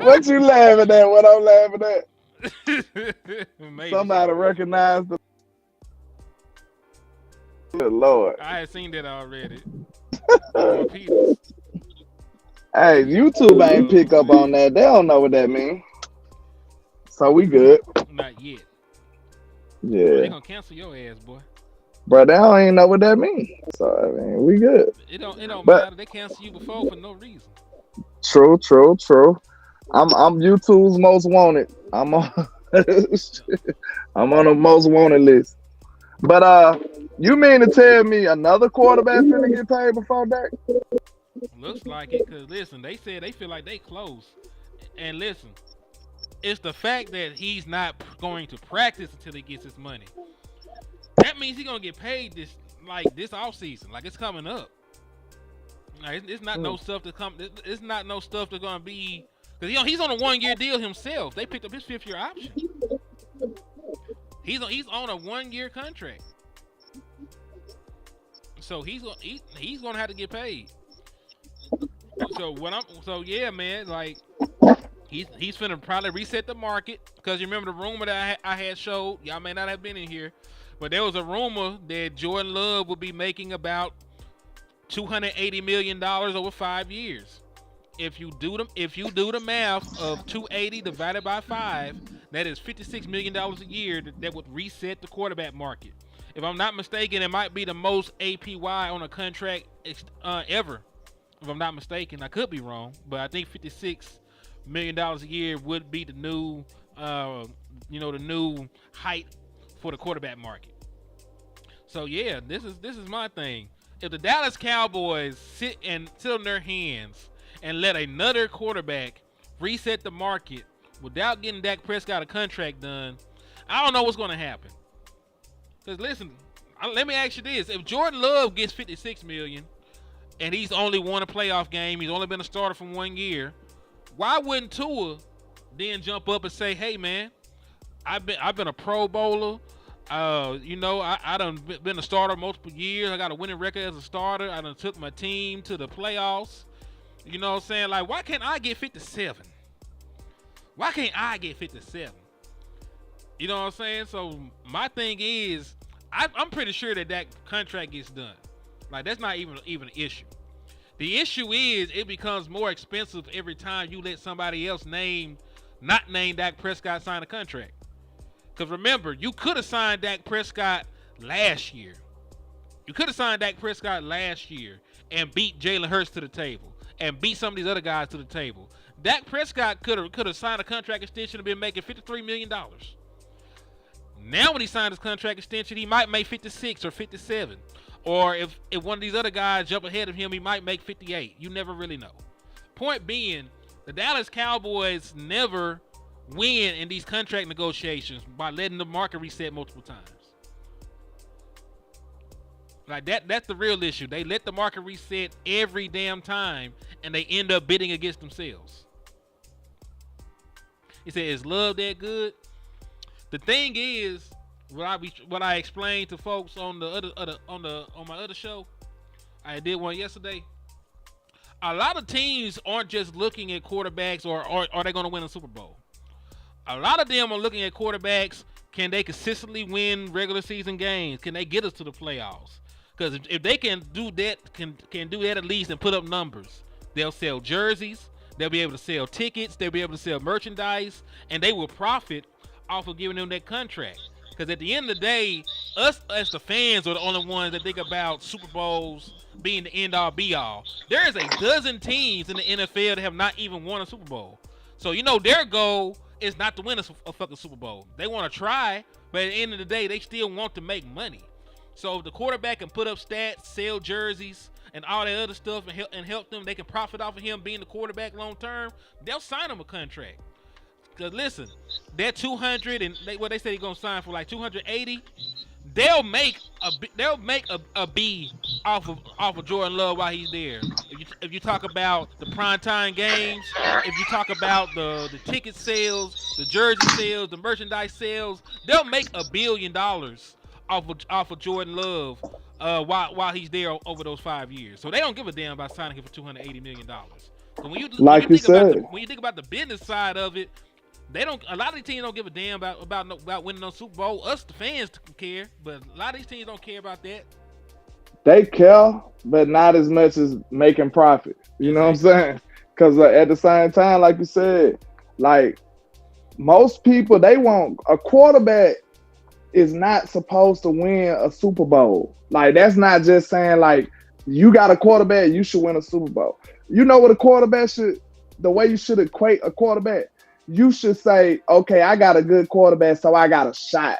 What you laughing at? What I'm laughing at? Maybe. Somebody recognize the. Good Lord. I had seen that already. Hey, YouTube ain't pick up on that. They don't know what that means. So we good. Not yet. Yeah. They're gonna cancel your ass, boy. Bro, they don't even know what that means. So I mean, we good. It don't matter. They cancel you before for no reason. True. I'm YouTube's most wanted. I'm on the most wanted list. But you mean to tell me another quarterback finna get paid before that? Looks like it, cause listen, they said they feel like they close. And listen, It's the fact that he's not going to practice until he gets his money. That means he's gonna get paid this off season. Like it's coming up. Like, it's not no stuff to come. It's not no stuff that's gonna be because he's on a 1-year deal himself. They picked up his 5th-year option. He's on a 1-year contract. So he's gonna have to get paid. So yeah, man, like he's finna probably reset the market because you remember the rumor that I had showed. Y'all may not have been in here, but there was a rumor that Jordan Love would be making about $280 million over 5 years. If you do the math of 280 divided by 5, that is $56 million a year that would reset the quarterback market. If I'm not mistaken, it might be the most APY on a contract ever. If I'm not mistaken, I could be wrong, but I think $56 million a year would be the new, the new height for the quarterback market. So yeah, this is my thing. If the Dallas Cowboys sit on their hands and let another quarterback reset the market without getting Dak Prescott a contract done, I don't know what's going to happen. Because listen, let me ask you this: if Jordan Love gets $56 million and he's only won a playoff game, he's only been a starter for 1 year, why wouldn't Tua then jump up and say, "Hey man, I've been a Pro Bowler. I done been a starter multiple years. I got a winning record as a starter. I done took my team to the playoffs. You know what I'm saying? Like, why can't I get 57? Why can't I get 57? You know what I'm saying? So my thing is, I'm pretty sure that contract gets done. Like, that's not even an issue. The issue is it becomes more expensive every time you let somebody else not name Dak Prescott sign a contract. Because remember, you could have signed Dak Prescott last year. You could have signed Dak Prescott last year and beat Jalen Hurts to the table and beat some of these other guys to the table. Dak Prescott could have signed a contract extension and been making $53 million. Now when he signed his contract extension, he might make 56 or 57. Or if one of these other guys jump ahead of him, he might make 58. You never really know. Point being, the Dallas Cowboys never win in these contract negotiations by letting the market reset multiple times. Like that's the real issue. They let the market reset every damn time and they end up bidding against themselves. He said, "Is Love that good?" The thing is, what I explained to folks on my other show, I did one yesterday. A lot of teams aren't just looking at quarterbacks or are they going to win a Super Bowl. A lot of them are looking at quarterbacks. Can they consistently win regular season games? Can they get us to the playoffs? Because if they can do that, can do that at least and put up numbers, they'll sell jerseys. They'll be able to sell tickets. They'll be able to sell merchandise, and they will profit off of giving them that contract. Because at the end of the day, us as the fans are the only ones that think about Super Bowls being the end-all, be-all. There's a dozen teams in the NFL that have not even won a Super Bowl. So, their goal is not to win a fucking Super Bowl. They want to try, but at the end of the day, they still want to make money. So if the quarterback can put up stats, sell jerseys, and all that other stuff and help them, they can profit off of him being the quarterback long-term, they'll sign him a contract. Because listen, that 200 and what they say they're gonna sign for like 280, they'll make a B off of Jordan Love while he's there. If you talk about the primetime games, if you talk about the ticket sales, the jersey sales, the merchandise sales, they'll make $1 billion off of Jordan Love while he's there over those 5 years. So they don't give a damn about signing him for $280 million. So when you think about the business side of it, they don't. A lot of these teams don't give a damn about winning no Super Bowl. Us, the fans, care, but a lot of these teams don't care about that. They care, but not as much as making profit. You know what I'm saying? Because at the same time, like you said, like most people, they want a quarterback is not supposed to win a Super Bowl. Like that's not just saying like you got a quarterback, you should win a Super Bowl. You know what a quarterback should? The way you should equate a quarterback. You should say, okay, I got a good quarterback, so I got a shot.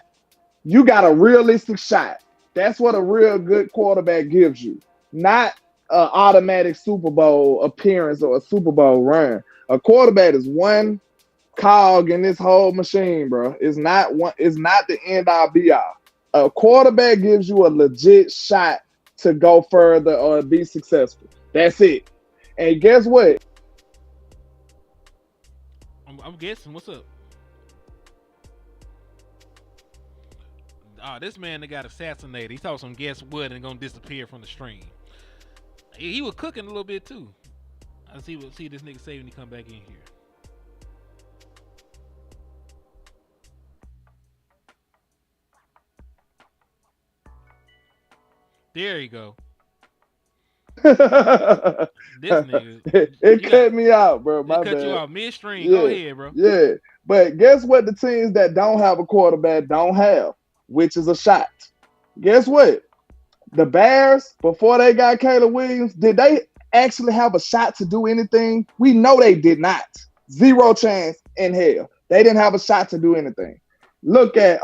You got a realistic shot. That's what a real good quarterback gives you. Not an automatic Super Bowl appearance or a Super Bowl run. A quarterback is 1 cog in this whole machine, bro. It's not one. It's not the end all be all. A quarterback gives you a legit shot to go further or be successful. That's it. And guess what? I'm guessing. What's up? This man that got assassinated. He thought some guess what and gonna disappear from the stream. He was cooking a little bit too. I see what this nigga say when he come back in here. There you go. This nigga. It cut me out, bro. My cut bad. you off midstream. Go ahead, bro. Yeah. But guess what the teams that don't have a quarterback don't have, which is a shot. Guess what? The Bears, before they got Caleb Williams, did they actually have a shot to do anything? We know they did not. Zero chance in hell. They didn't have a shot to do anything. Look at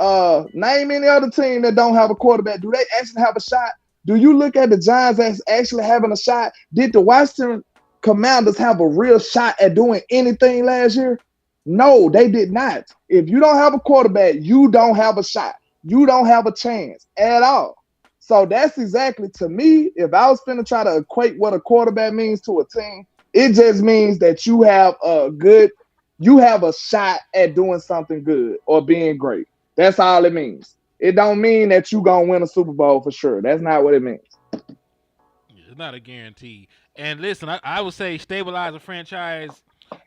name any other team that don't have a quarterback. Do they actually have a shot? Do you look at the Giants as actually having a shot? Did the Washington Commanders have a real shot at doing anything last year? No, they did not. If you don't have a quarterback, you don't have a shot. You don't have a chance at all. So that's exactly, to me, if I was going to try to equate what a quarterback means to a team, it just means that you have a shot at doing something good or being great. That's all it means. It don't mean that you going to win a Super Bowl for sure. That's not what it means. It's not a guarantee. And listen, I would say stabilize a franchise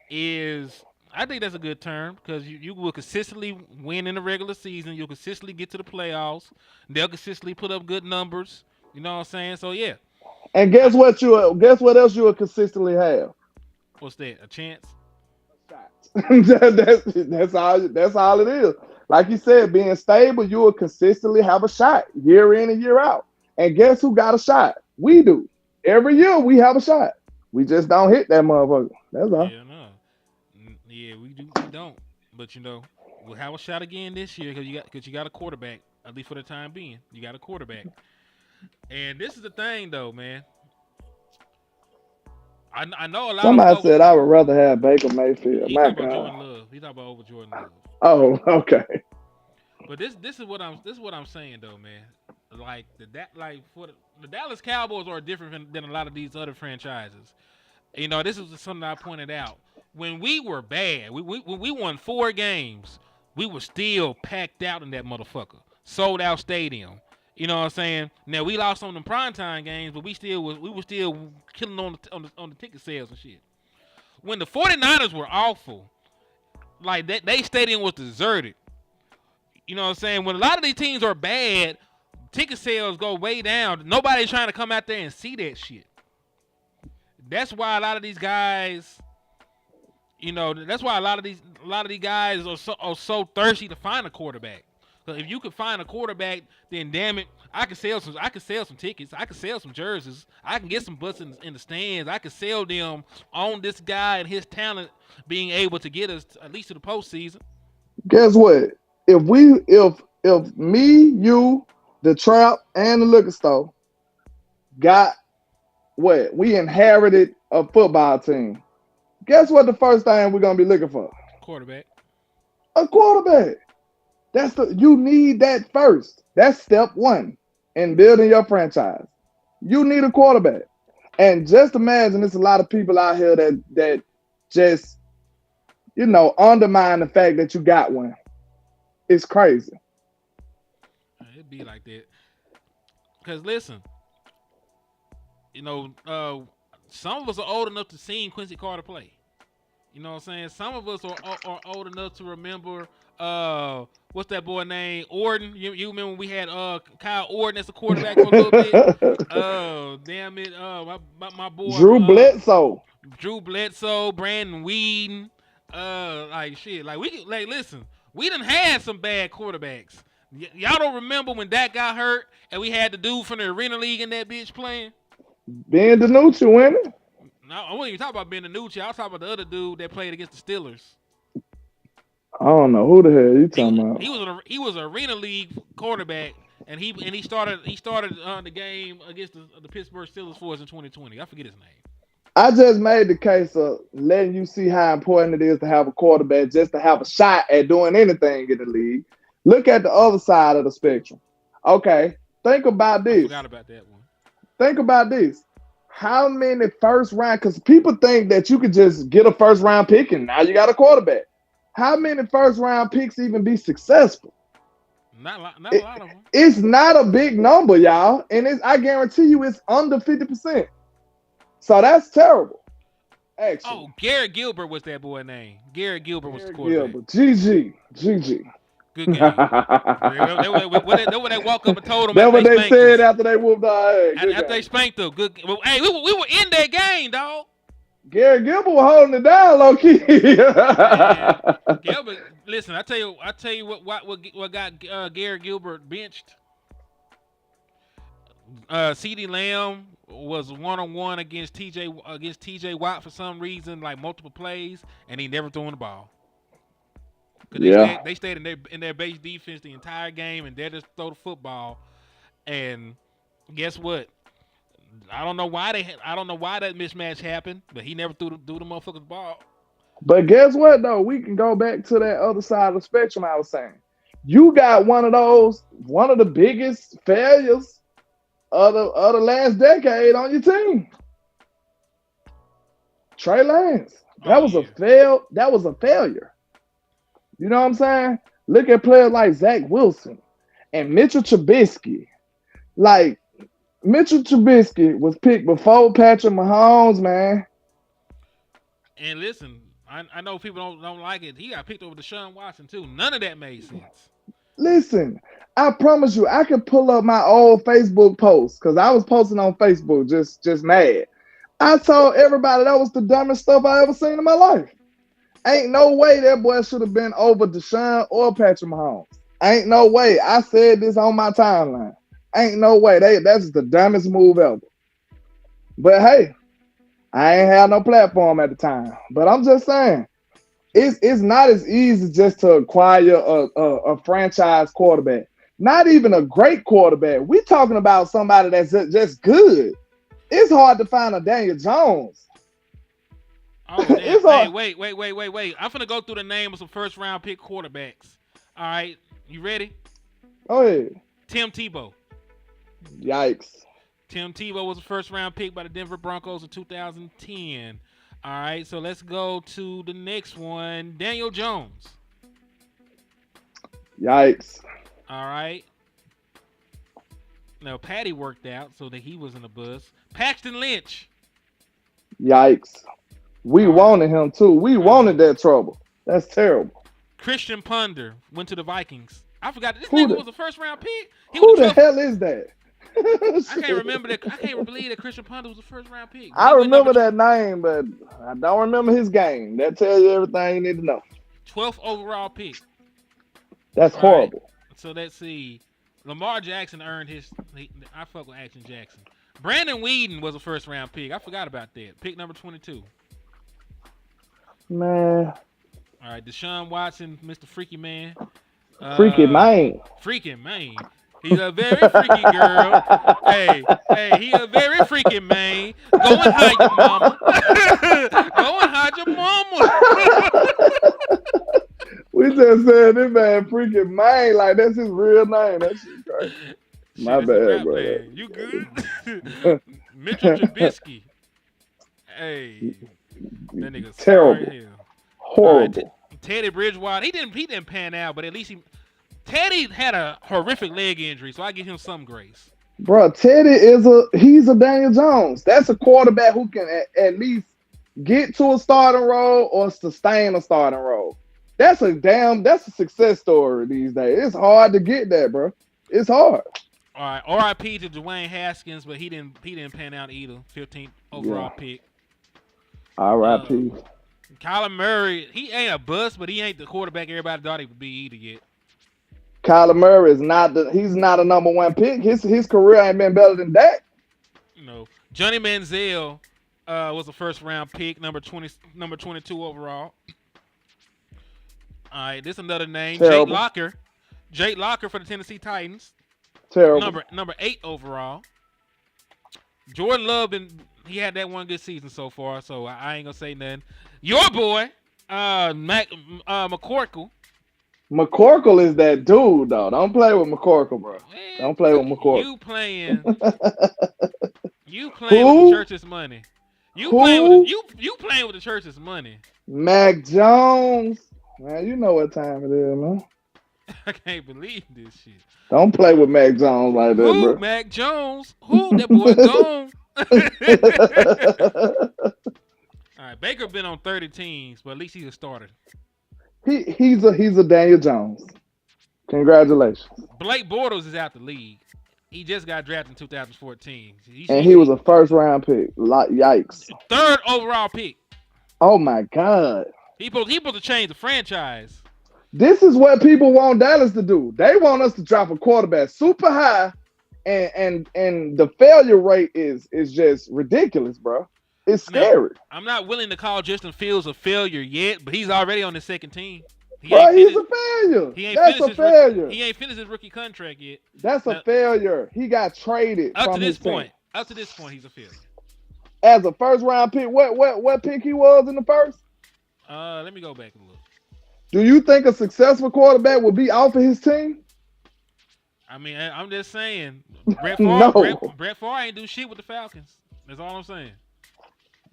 is, I think that's a good term because you will consistently win in the regular season. You'll consistently get to the playoffs. They'll consistently put up good numbers. You know what I'm saying? So, yeah. And guess what else you will consistently have? What's that? A chance? that's all it is. Like you said, being stable, you will consistently have a shot year in and year out. And guess who got a shot? We do. Every year we have a shot. We just don't hit that motherfucker. That's all. Yeah, no. Yeah, we don't. But we'll have a shot again this year because you got a quarterback. At least for the time being, you got a quarterback. And this is the thing, though, man. I know a lot. Somebody said I would rather have Baker Mayfield. He talking about Jordan Love. He talking about over Jordan Love. Oh, okay. But this is what I'm saying though, man. Like the Dallas Cowboys are different than a lot of these other franchises. This is something I pointed out. When we were bad, when we won 4 games, we were still packed out in that motherfucker. Sold out stadium. You know what I'm saying? Now we lost on the primetime games, but we were still killing on the ticket sales and shit. When the 49ers were awful, like they stadium was deserted. You know what I'm saying? When a lot of these teams are bad, ticket sales go way down. Nobody's trying to come out there and see that shit. That's why a lot of these guys, that's why a lot of these guys are so thirsty to find a quarterback. Because if you could find a quarterback, then damn it, I could sell some tickets. I could sell some jerseys. I can get some butts in the stands. I could sell them on this guy and his talent being able to get us at least to the postseason. Guess what? If me, you, the Trap, and the liquor store got what? We inherited a football team. Guess what the first thing we're gonna be looking for? Quarterback. A quarterback. You need that first. That's step 1 in building your franchise. You need a quarterback. And just imagine there's a lot of people out here that just, undermine the fact that you got one. It's crazy. It'd be like that. Because listen, some of us are old enough to see Quincy Carter play. You know what I'm saying? Some of us are old enough to remember what's that boy name? Orton. You remember when we had Kyle Orton as a quarterback for a little bit? Oh, damn it. My boy Drew Bledsoe. Drew Bledsoe, Brandon Weeden. Shit. Listen, we done had some bad quarterbacks. Y'all don't remember when that got hurt and we had the dude from the Arena League in that bitch playing? Ben DiNucci winning. No, I wasn't even talking about Ben DiNucci. I was talking about the other dude that played against the Steelers. I don't know who the hell you talking about. He was an Arena League quarterback, and he started the game against the Pittsburgh Steelers for us in 2020. I forget his name. I just made the case of letting you see how important it is to have a quarterback just to have a shot at doing anything in the league. Look at the other side of the spectrum. Okay, think about I this. forgot about that one. Think about this. How many first round? Because people think that you could just get a first round pick and now you got a quarterback. How many first round picks even be successful? Not a lot of them. It's not a big number, y'all, and I guarantee you it's under 50%. So that's terrible. Actually. Oh, Garrett Gilbert was that boy name. Garrett Gilbert was the quarterback. Gilbert. GG. Good game. That when they walk up and told them. That's what they said after they whooped our ass. After they spanked them. Good. Well, hey, we were in that game, dog. Garrett Gilbert was holding it down, low key. Gilbert, listen, I tell you what got Garrett Gilbert benched. CeeDee Lamb was 1-on-1 against TJ Watt for some reason, like multiple plays, and he never threw the ball. They stayed in their base defense the entire game, and they just throw the football. And guess what? I don't know why that mismatch happened, but he never threw the motherfucker's ball. But guess what though? We can go back to that other side of the spectrum. I was saying, you got one of the biggest failures of the last decade on your team. Trey Lance. That was a failure. You know what I'm saying? Look at players like Zach Wilson and Mitchell Trubisky. Like, Mitchell Trubisky was picked before Patrick Mahomes, man. And listen, I know people don't like it. He got picked over Deshaun Watson, too. None of that made sense. Listen, I promise you, I can pull up my old Facebook post because I was posting on Facebook just mad. I told everybody that was the dumbest stuff I ever seen in my life. Ain't no way that boy should have been over Deshaun or Patrick Mahomes. Ain't no way. I said this on my timeline. Ain't no way. That's the dumbest move ever. But hey, I ain't had no platform at the time. But I'm just saying, it's not as easy just to acquire a franchise quarterback. Not even a great quarterback. We talking about somebody that's just good. It's hard to find a Daniel Jones. Oh, hey, wait. I'm finna go through the name of some first-round pick quarterbacks. All right, you ready? Go ahead. Tim Tebow. Yikes. Tim Tebow was a first-round pick by the Denver Broncos in 2010. All right, so let's go to the next one. Daniel Jones. Yikes. All right. Now, Patty worked out so that he was in the bus. Paxton Lynch. Yikes. We wanted him too. We wanted that trouble. That's terrible. Christian Ponder went to the Vikings. I forgot this nigga was a first round pick. Who the hell is that? I can't remember that. I can't believe that Christian Ponder was a first round pick. I remember that name, but I don't remember his game. That tells you everything you need to know. 12th overall pick. That's horrible. Right. So let's see. Lamar Jackson earned his. I fuck with Action Jackson. Brandon Weeden was a first round pick. I forgot about that. Pick number 22. Man. All right, Deshaun Watson, Mr. Freaky Man. Freaky Man. Freaky Man. He's a very freaky girl. Hey, he a very freaky man. Go and hide your mama. Go and hide your mama. We just said this man freaky man, like that's his real name. That's crazy. My bad, bro. You good? Mitchell Trubisky. Hey. That nigga terrible. Horrible. Right, Teddy Bridgewater. He didn't pan out, but at least Teddy had a horrific leg injury, so I give him some grace. Bro, Teddy he's a Daniel Jones. That's a quarterback who can at least get to a starting role or sustain a starting role. That's a success story these days. It's hard to get that, bro. It's hard. All right, R.I.P. to Dwayne Haskins, but he didn't pan out either. 15th overall pick. R.I.P. Kyler Murray, he ain't a bust, but he ain't the quarterback everybody thought he would be either yet. Kyler Murray he's not a number one pick. His career ain't been better than that. Johnny Manziel was a first round pick, number 22 overall. All right, this is another name. Terrible. Jake Locker for the Tennessee Titans. Terrible. Number 8 overall. Jordan Love been He had that one good season so far, so I ain't gonna say nothing. Your boy, McCorkle. McCorkle is that dude, though. Don't play with McCorkle, bro. Man, Don't play with McCorkle. You playing with the Who? church's money. You Who? playing with the church's money. Mac Jones. Man, you know what time it is, man. I can't believe this shit. Don't play with Mac Jones like that, Who? bro. Mac Jones? Who? That boy gone. All right, Baker been on 30 teams, but at least he's a starter. He's a Daniel Jones. Congratulations. Blake Bortles is out the league. He just got drafted in 2014. He was a first round pick. Yikes. 3rd overall pick. Oh my God. He supposed to change the franchise. This is what people want Dallas to do. They want us to drop a quarterback super high, and the failure rate is just ridiculous, bro. It's scary. I'm not willing to call Justin Fields a failure yet, but he's already on the second team. He's a failure. That's a failure. He ain't finished his rookie contract yet. That's a failure. He got traded up from to this his point. team. Up to this point, he's a failure. As a first round pick, what pick he was in the first? Let me go back and look. Do you think a successful quarterback would be off of his team? I mean, I'm just saying. Brett Favre ain't do shit with the Falcons. That's all I'm saying.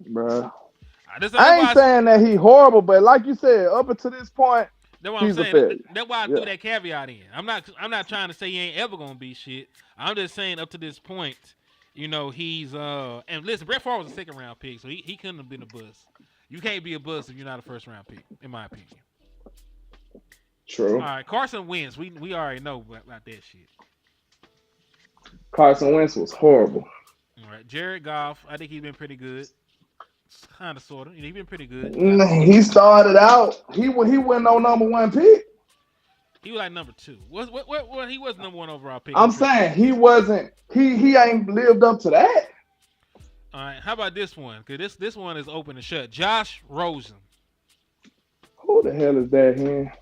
Bruh. I ain't saying that he horrible, but like you said, up until this point, that's what he's I'm a saying. failure. That's why I threw that caveat in. I'm not trying to say he ain't ever gonna be shit. I'm just saying up to this point, you know, he's and listen, Brett Favre was a 2nd round pick, so he couldn't have been a bust. You can't be a bust if you're not a 1st round pick, in my opinion. True. All right, Carson Wentz. We already know about that shit. Carson Wentz was horrible. All right, Jared Goff. I think he's been pretty good. Kind of, sort of. He's been pretty good. He started out. He wasn't no number 1 pick. He was like number 2. What? He was number 1 overall pick. I'm saying he wasn't. He ain't lived up to that. All right. How about this one? Because this one is open and shut. Josh Rosen. Who the hell is that here?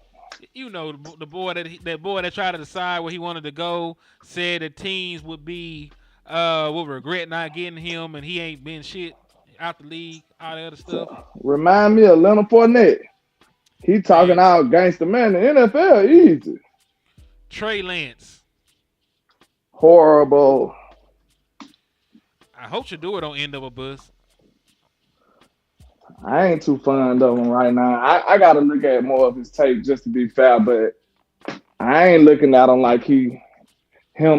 You know the boy that tried to decide where he wanted to go, said that teams would regret not getting him, and he ain't been shit out the league, all that other stuff. Remind me of Leonard Fournette. He talking out gangster man in the NFL easy. Trey Lance. Horrible. I hope Shador don't end up a bust. I ain't too fond of him right now. I got to look at more of his tape just to be fair, but I ain't looking at him like him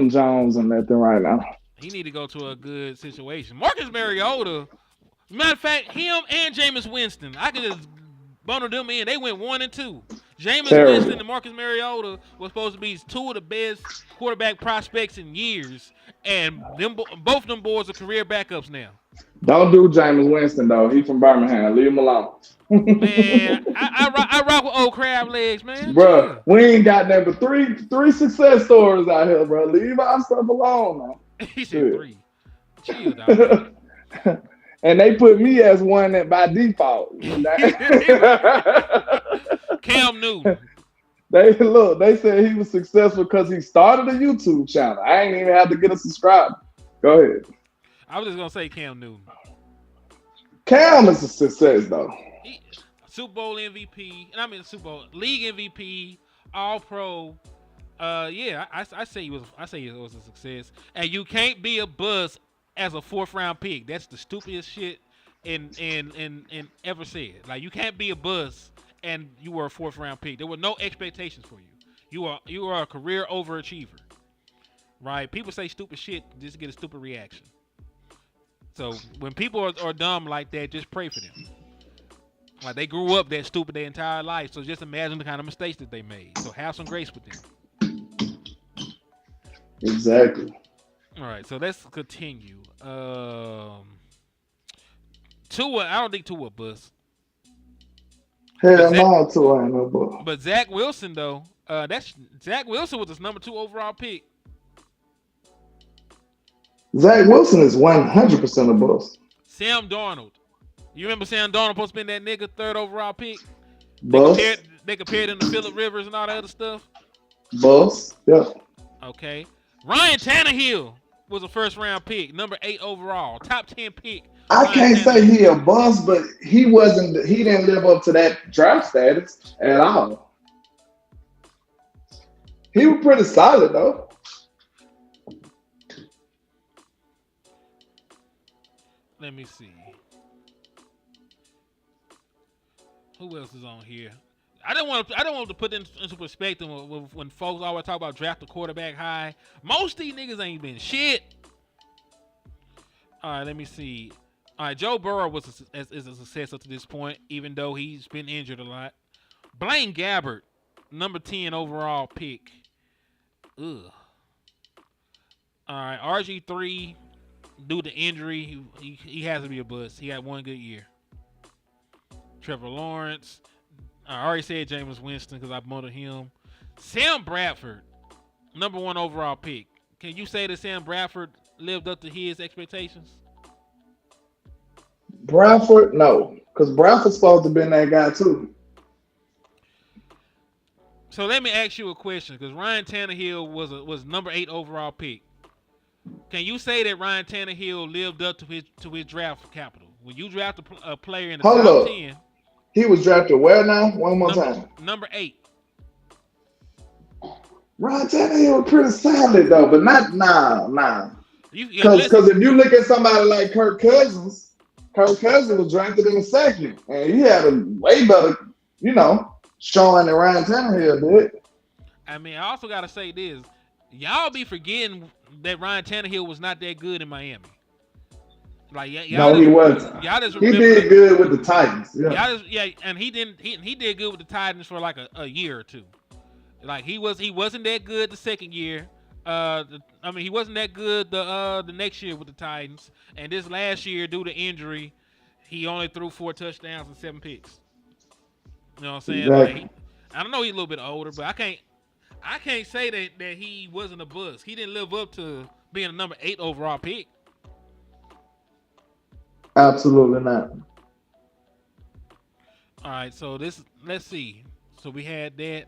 Jones or nothing right now. He need to go to a good situation. Marcus Mariota, matter of fact, him and Jameis Winston, I could just bundle them in. They went 1 and 2. Jameis Winston and Marcus Mariota were supposed to be 2 of the best quarterback prospects in years, and both of them boys are career backups now. Don't do Jameis Winston, though. He from Birmingham. Leave him alone. Man, I rock with old crab legs, man. Bro, we ain't got that but three success stories out here, bro. Leave our stuff alone, man. He said 3. Chill, dog. And they put me as one that by default. Cam Newton. They said he was successful because he started a YouTube channel. I ain't even have to get a subscriber. Go ahead. I was just gonna say Cam Newton. Cam is a success though. Super Bowl MVP, and I mean Super Bowl league MVP, All Pro. Yeah, I say he was a success. And you can't be a bust as a 4th round pick. That's the stupidest shit in ever said. Like, you can't be a bust and you were a 4th round pick. There were no expectations for you. You are a career overachiever. Right? People say stupid shit just to get a stupid reaction. So when people are dumb like that, just pray for them. Like, they grew up that stupid their entire life, so just imagine the kind of mistakes that they made. So have some grace with them. Exactly. All right, so let's continue. Tua, I don't think Tua bust. Hell no, Tua ain't no bust. But Zach Wilson though, Zach Wilson was his number 2 overall pick. Zach Wilson is 100% a bust. Sam Darnold. You remember Sam Darnold supposed to be that nigga 3rd overall pick? Bust. They compared him to Phillip Rivers and all that other stuff. Bust. Yeah. Okay. Ryan Tannehill was a 1st round pick, number 8 overall, top 10 pick I Ryan can't say Tannehill. he a bust, but he wasn't. He didn't live up to that draft status at all. He was pretty solid though. Let me see. Who else is on here? I don't want to put into perspective when folks always talk about draft a quarterback high. Most of these niggas ain't been shit. All right, let me see. All right, Joe Burrow is a success up to this point, even though he's been injured a lot. Blaine Gabbert, number 10 overall pick. Ugh. All right, RG3, due to injury, he has to be a bust. He had one good year. Trevor Lawrence. I already said Jameis Winston because I motored him. Sam Bradford, number 1 overall pick. Can you say that Sam Bradford lived up to his expectations? Bradford, no, because Bradford's supposed to be that guy too. So let me ask you a question, because Ryan Tannehill was number 8 overall pick. Can you say that Ryan Tannehill lived up to his draft capital? When you draft a player in the Hold top up. 10, He was drafted where now? One more time. number 8. Ryan Tannehill was pretty solid though, but not nah. Because Listen, if you look at somebody like Kirk Cousins was drafted in the second, and he had a way better, showing than Ryan Tannehill did. I mean, I also got to say this. Y'all be forgetting that Ryan Tannehill was not that good in Miami. Like, No, he wasn't. Y'all just He remember did good with the Titans. Yeah. And he did good with the Titans for like a year or two. Like he wasn't that good the second year. He wasn't that good the next year with the Titans. And this last year, due to injury, he only threw 4 touchdowns and 7 picks. You know what I'm saying? Exactly. Like, I don't know, he's a little bit older, but I can't say that he wasn't a bust. He didn't live up to being a number 8 overall pick. Absolutely not. All right, so let's see. So we had that.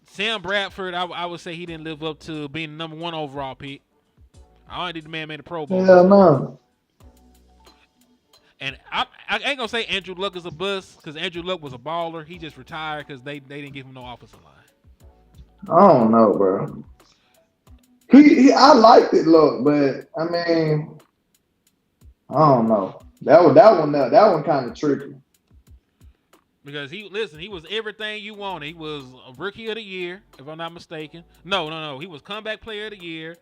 Sam Bradford, I would say he didn't live up to being the number 1 overall pick. I only think the man made a Pro Bowl. Hell no. And I ain't gonna say Andrew Luck is a bust because Andrew Luck was a baller. He just retired because they didn't give him no offensive line. I don't know, bro. I liked it, look, but I mean, I don't know. That one kind of tricky. Because he was everything you wanted. He was a rookie of the year, if I'm not mistaken. No. He was comeback player of the year.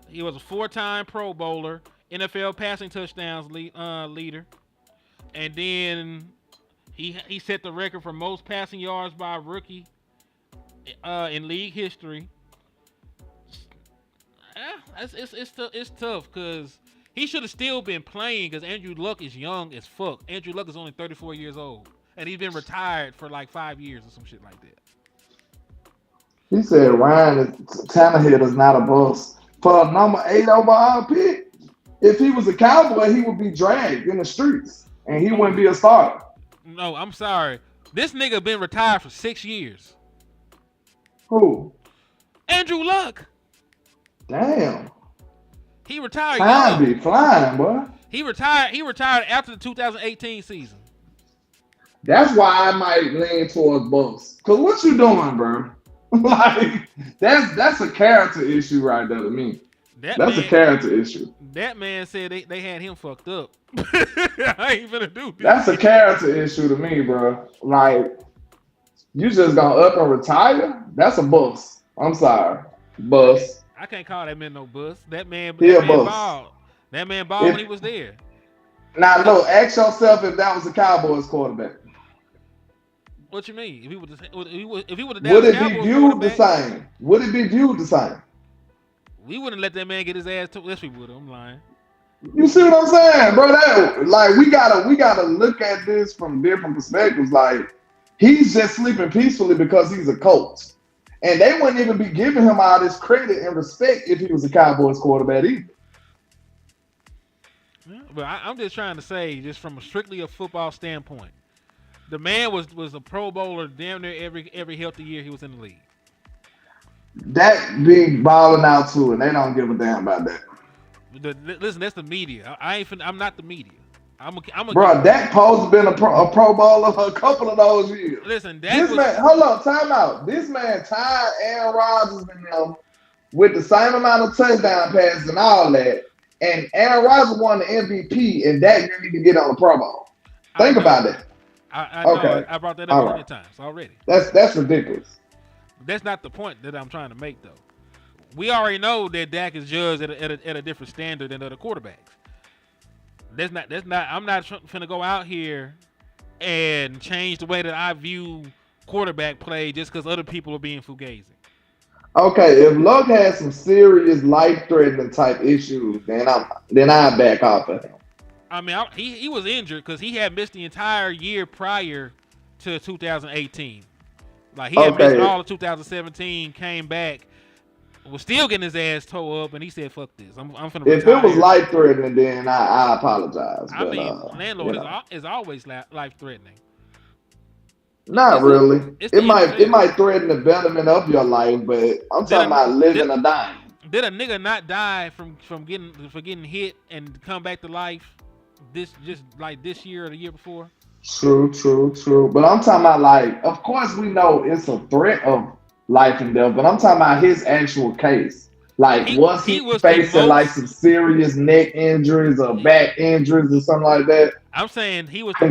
He was a 4-time Pro Bowler, NFL passing touchdowns leader. And then he set the record for most passing yards by a rookie in league history. It's tough because he should have still been playing because Andrew Luck is young as fuck. Andrew Luck is only 34 years old. And he's been retired for like 5 years or some shit like that. He said Ryan Tannehill is not a bust. For a number 8 overall pick, if he was a Cowboy, he would be dragged in the streets. And he wouldn't be a starter. No, I'm sorry. This nigga been retired for 6 years. Who? Andrew Luck. Damn. He retired Time young. be flying, boy. He retired after the 2018 season. That's why I might lean towards bust. Cause what you doing, bro? Like that's a character issue right there to me. That's a character issue. That man said they had him fucked up. I ain't gonna do this. That's a character issue to me, bro. Like you just gonna up and retire? That's a bust. I'm sorry, bust. I can't call that man no bust. That man Bust. balled. That man balled when he was there. Now look, ask yourself if that was a Cowboys quarterback. What you mean? If he would have would it be viewed the same? Would it be viewed the same? We wouldn't let that man get his ass to. Yes, we would. I'm lying. You see what I'm saying, bro? We gotta look at this from different perspectives. Like he's just sleeping peacefully because he's a coach, and they wouldn't even be giving him all this credit and respect if he was a Cowboys quarterback either. Yeah, but I'm just trying to say, just from strictly a football standpoint, the man was a Pro Bowler damn near every healthy year he was in the league. That big balling out too, and they don't give a damn about that. Listen, that's the media. I'm not the media. I'm Bro, Dak supposed to been a pro Bowler for a couple of those years. listen. This man, hold on, time out. This man tied Aaron Rodgers and them with the same amount of touchdown passes and all that. And Aaron Rodgers won the MVP, and Dak didn't even get on the Pro Bowl. I Think know. about that. I know. Okay. I brought that up All plenty right. of times already. That's ridiculous. That's not the point that I'm trying to make, though. We already know that Dak is judged at a different standard than other quarterbacks. That's not. I'm not finna go out here and change the way that I view quarterback play just because other people are being fugazi. Okay, if Luck has some serious life-threatening type issues, then I back off of him. I mean, he was injured because he had missed the entire year prior to 2018. Like he had missed all of 2017, came back, was still getting his ass towed up, and he said, "Fuck this, I'm finna retire." If it was life-threatening, then I apologize. I But, mean, landlord is always life-threatening. Not really. It's It the might NFL. threaten the betterment of your life, but I'm talking about living or dying. Did a nigga not die from getting hit and come back to life this year or the year before? True. But I'm talking about, like, of course we know it's a threat of life and death, but I'm talking about his actual case. Like, was he facing like some serious neck injuries or back injuries or something like that? I'm saying he was the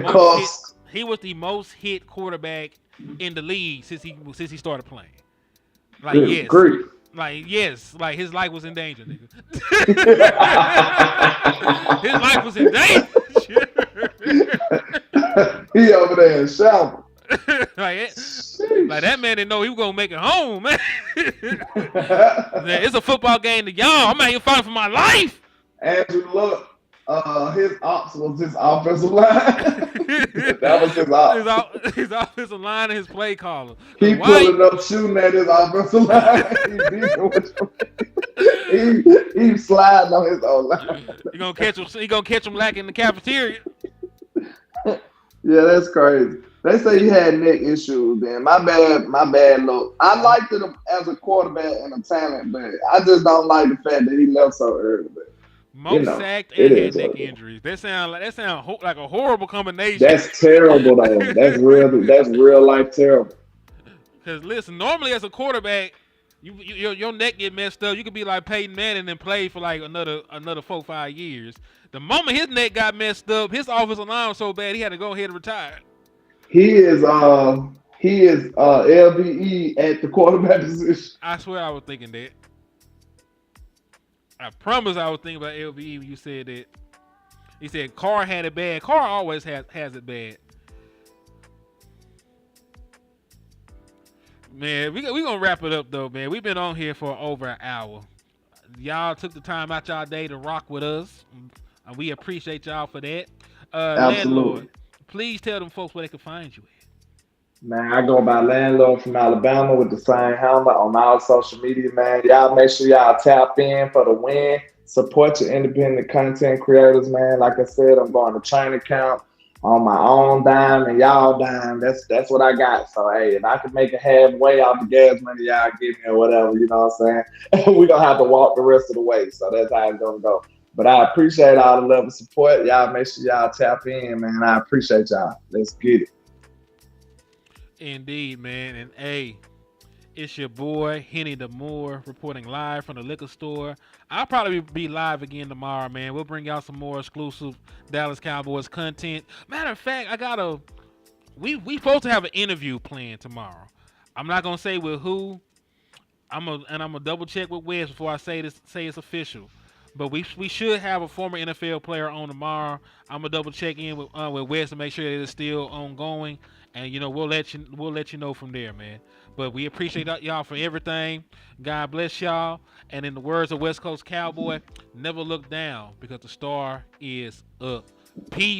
most hit quarterback in the league since he started playing. Like, yes. Great. Like his life was in danger, nigga. His life was in danger. He over there in shambles. like that man didn't know he was gonna make it home, man. It's a football game to y'all. I'm out here fighting for my life. Andrew Luck, his ops was his offensive line. That was his ops. His offensive line and his play caller. He pulling up, shooting at his offensive line. He sliding on his own line. He gonna catch him lacking in the cafeteria. Yeah, that's crazy. They say he had neck issues, man. My bad. Look, I liked him as a quarterback and a talent, but I just don't like the fact that he left so early. But, most sacked and had neck injuries. That sound like a horrible combination. That's terrible, though. That's real life terrible. Because listen, normally as a quarterback, your neck get messed up. You could be like Peyton Manning and play for like another 4-5 years. The moment his neck got messed up, his offensive line was so bad he had to go ahead and retire. He is LBE at the quarterback position. I swear I was thinking that. I promise I was thinking about LBE when you said that. He said Carr had it bad. Carr always has it bad. Man, we gonna wrap it up though, man. We've been on here for over an hour. Y'all took the time out y'all day to rock with us. We appreciate y'all for that. Absolutely. Landlord, please tell them folks where they can find you at. Man, I go by Landlord from Alabama with the same helmet on all social media, man. Y'all make sure y'all tap in for the win. Support your independent content creators, man. Like I said, I'm going to training camp on my own dime and y'all dime. That's what I got. So, hey, if I can make it halfway off the gas money y'all give me or whatever, you know what I'm saying? We're going to have to walk the rest of the way. So that's how it's going to go. But I appreciate all the love and support. Y'all make sure y'all tap in, man. I appreciate y'all. Let's get it. Indeed, man. And hey, it's your boy, Henny the Moore, reporting live from the liquor store. I'll probably be live again tomorrow, man. We'll bring y'all some more exclusive Dallas Cowboys content. Matter of fact, we supposed to have an interview planned tomorrow. I'm not gonna say with who. I'm gonna double check with Wes before I say it's official. But we should have a former NFL player on tomorrow. I'm gonna double check in with Wes to make sure that it's still ongoing, and we'll let you know from there, man. But we appreciate y'all for everything. God bless y'all. And in the words of West Coast Cowboy, never look down because the star is up. Peace.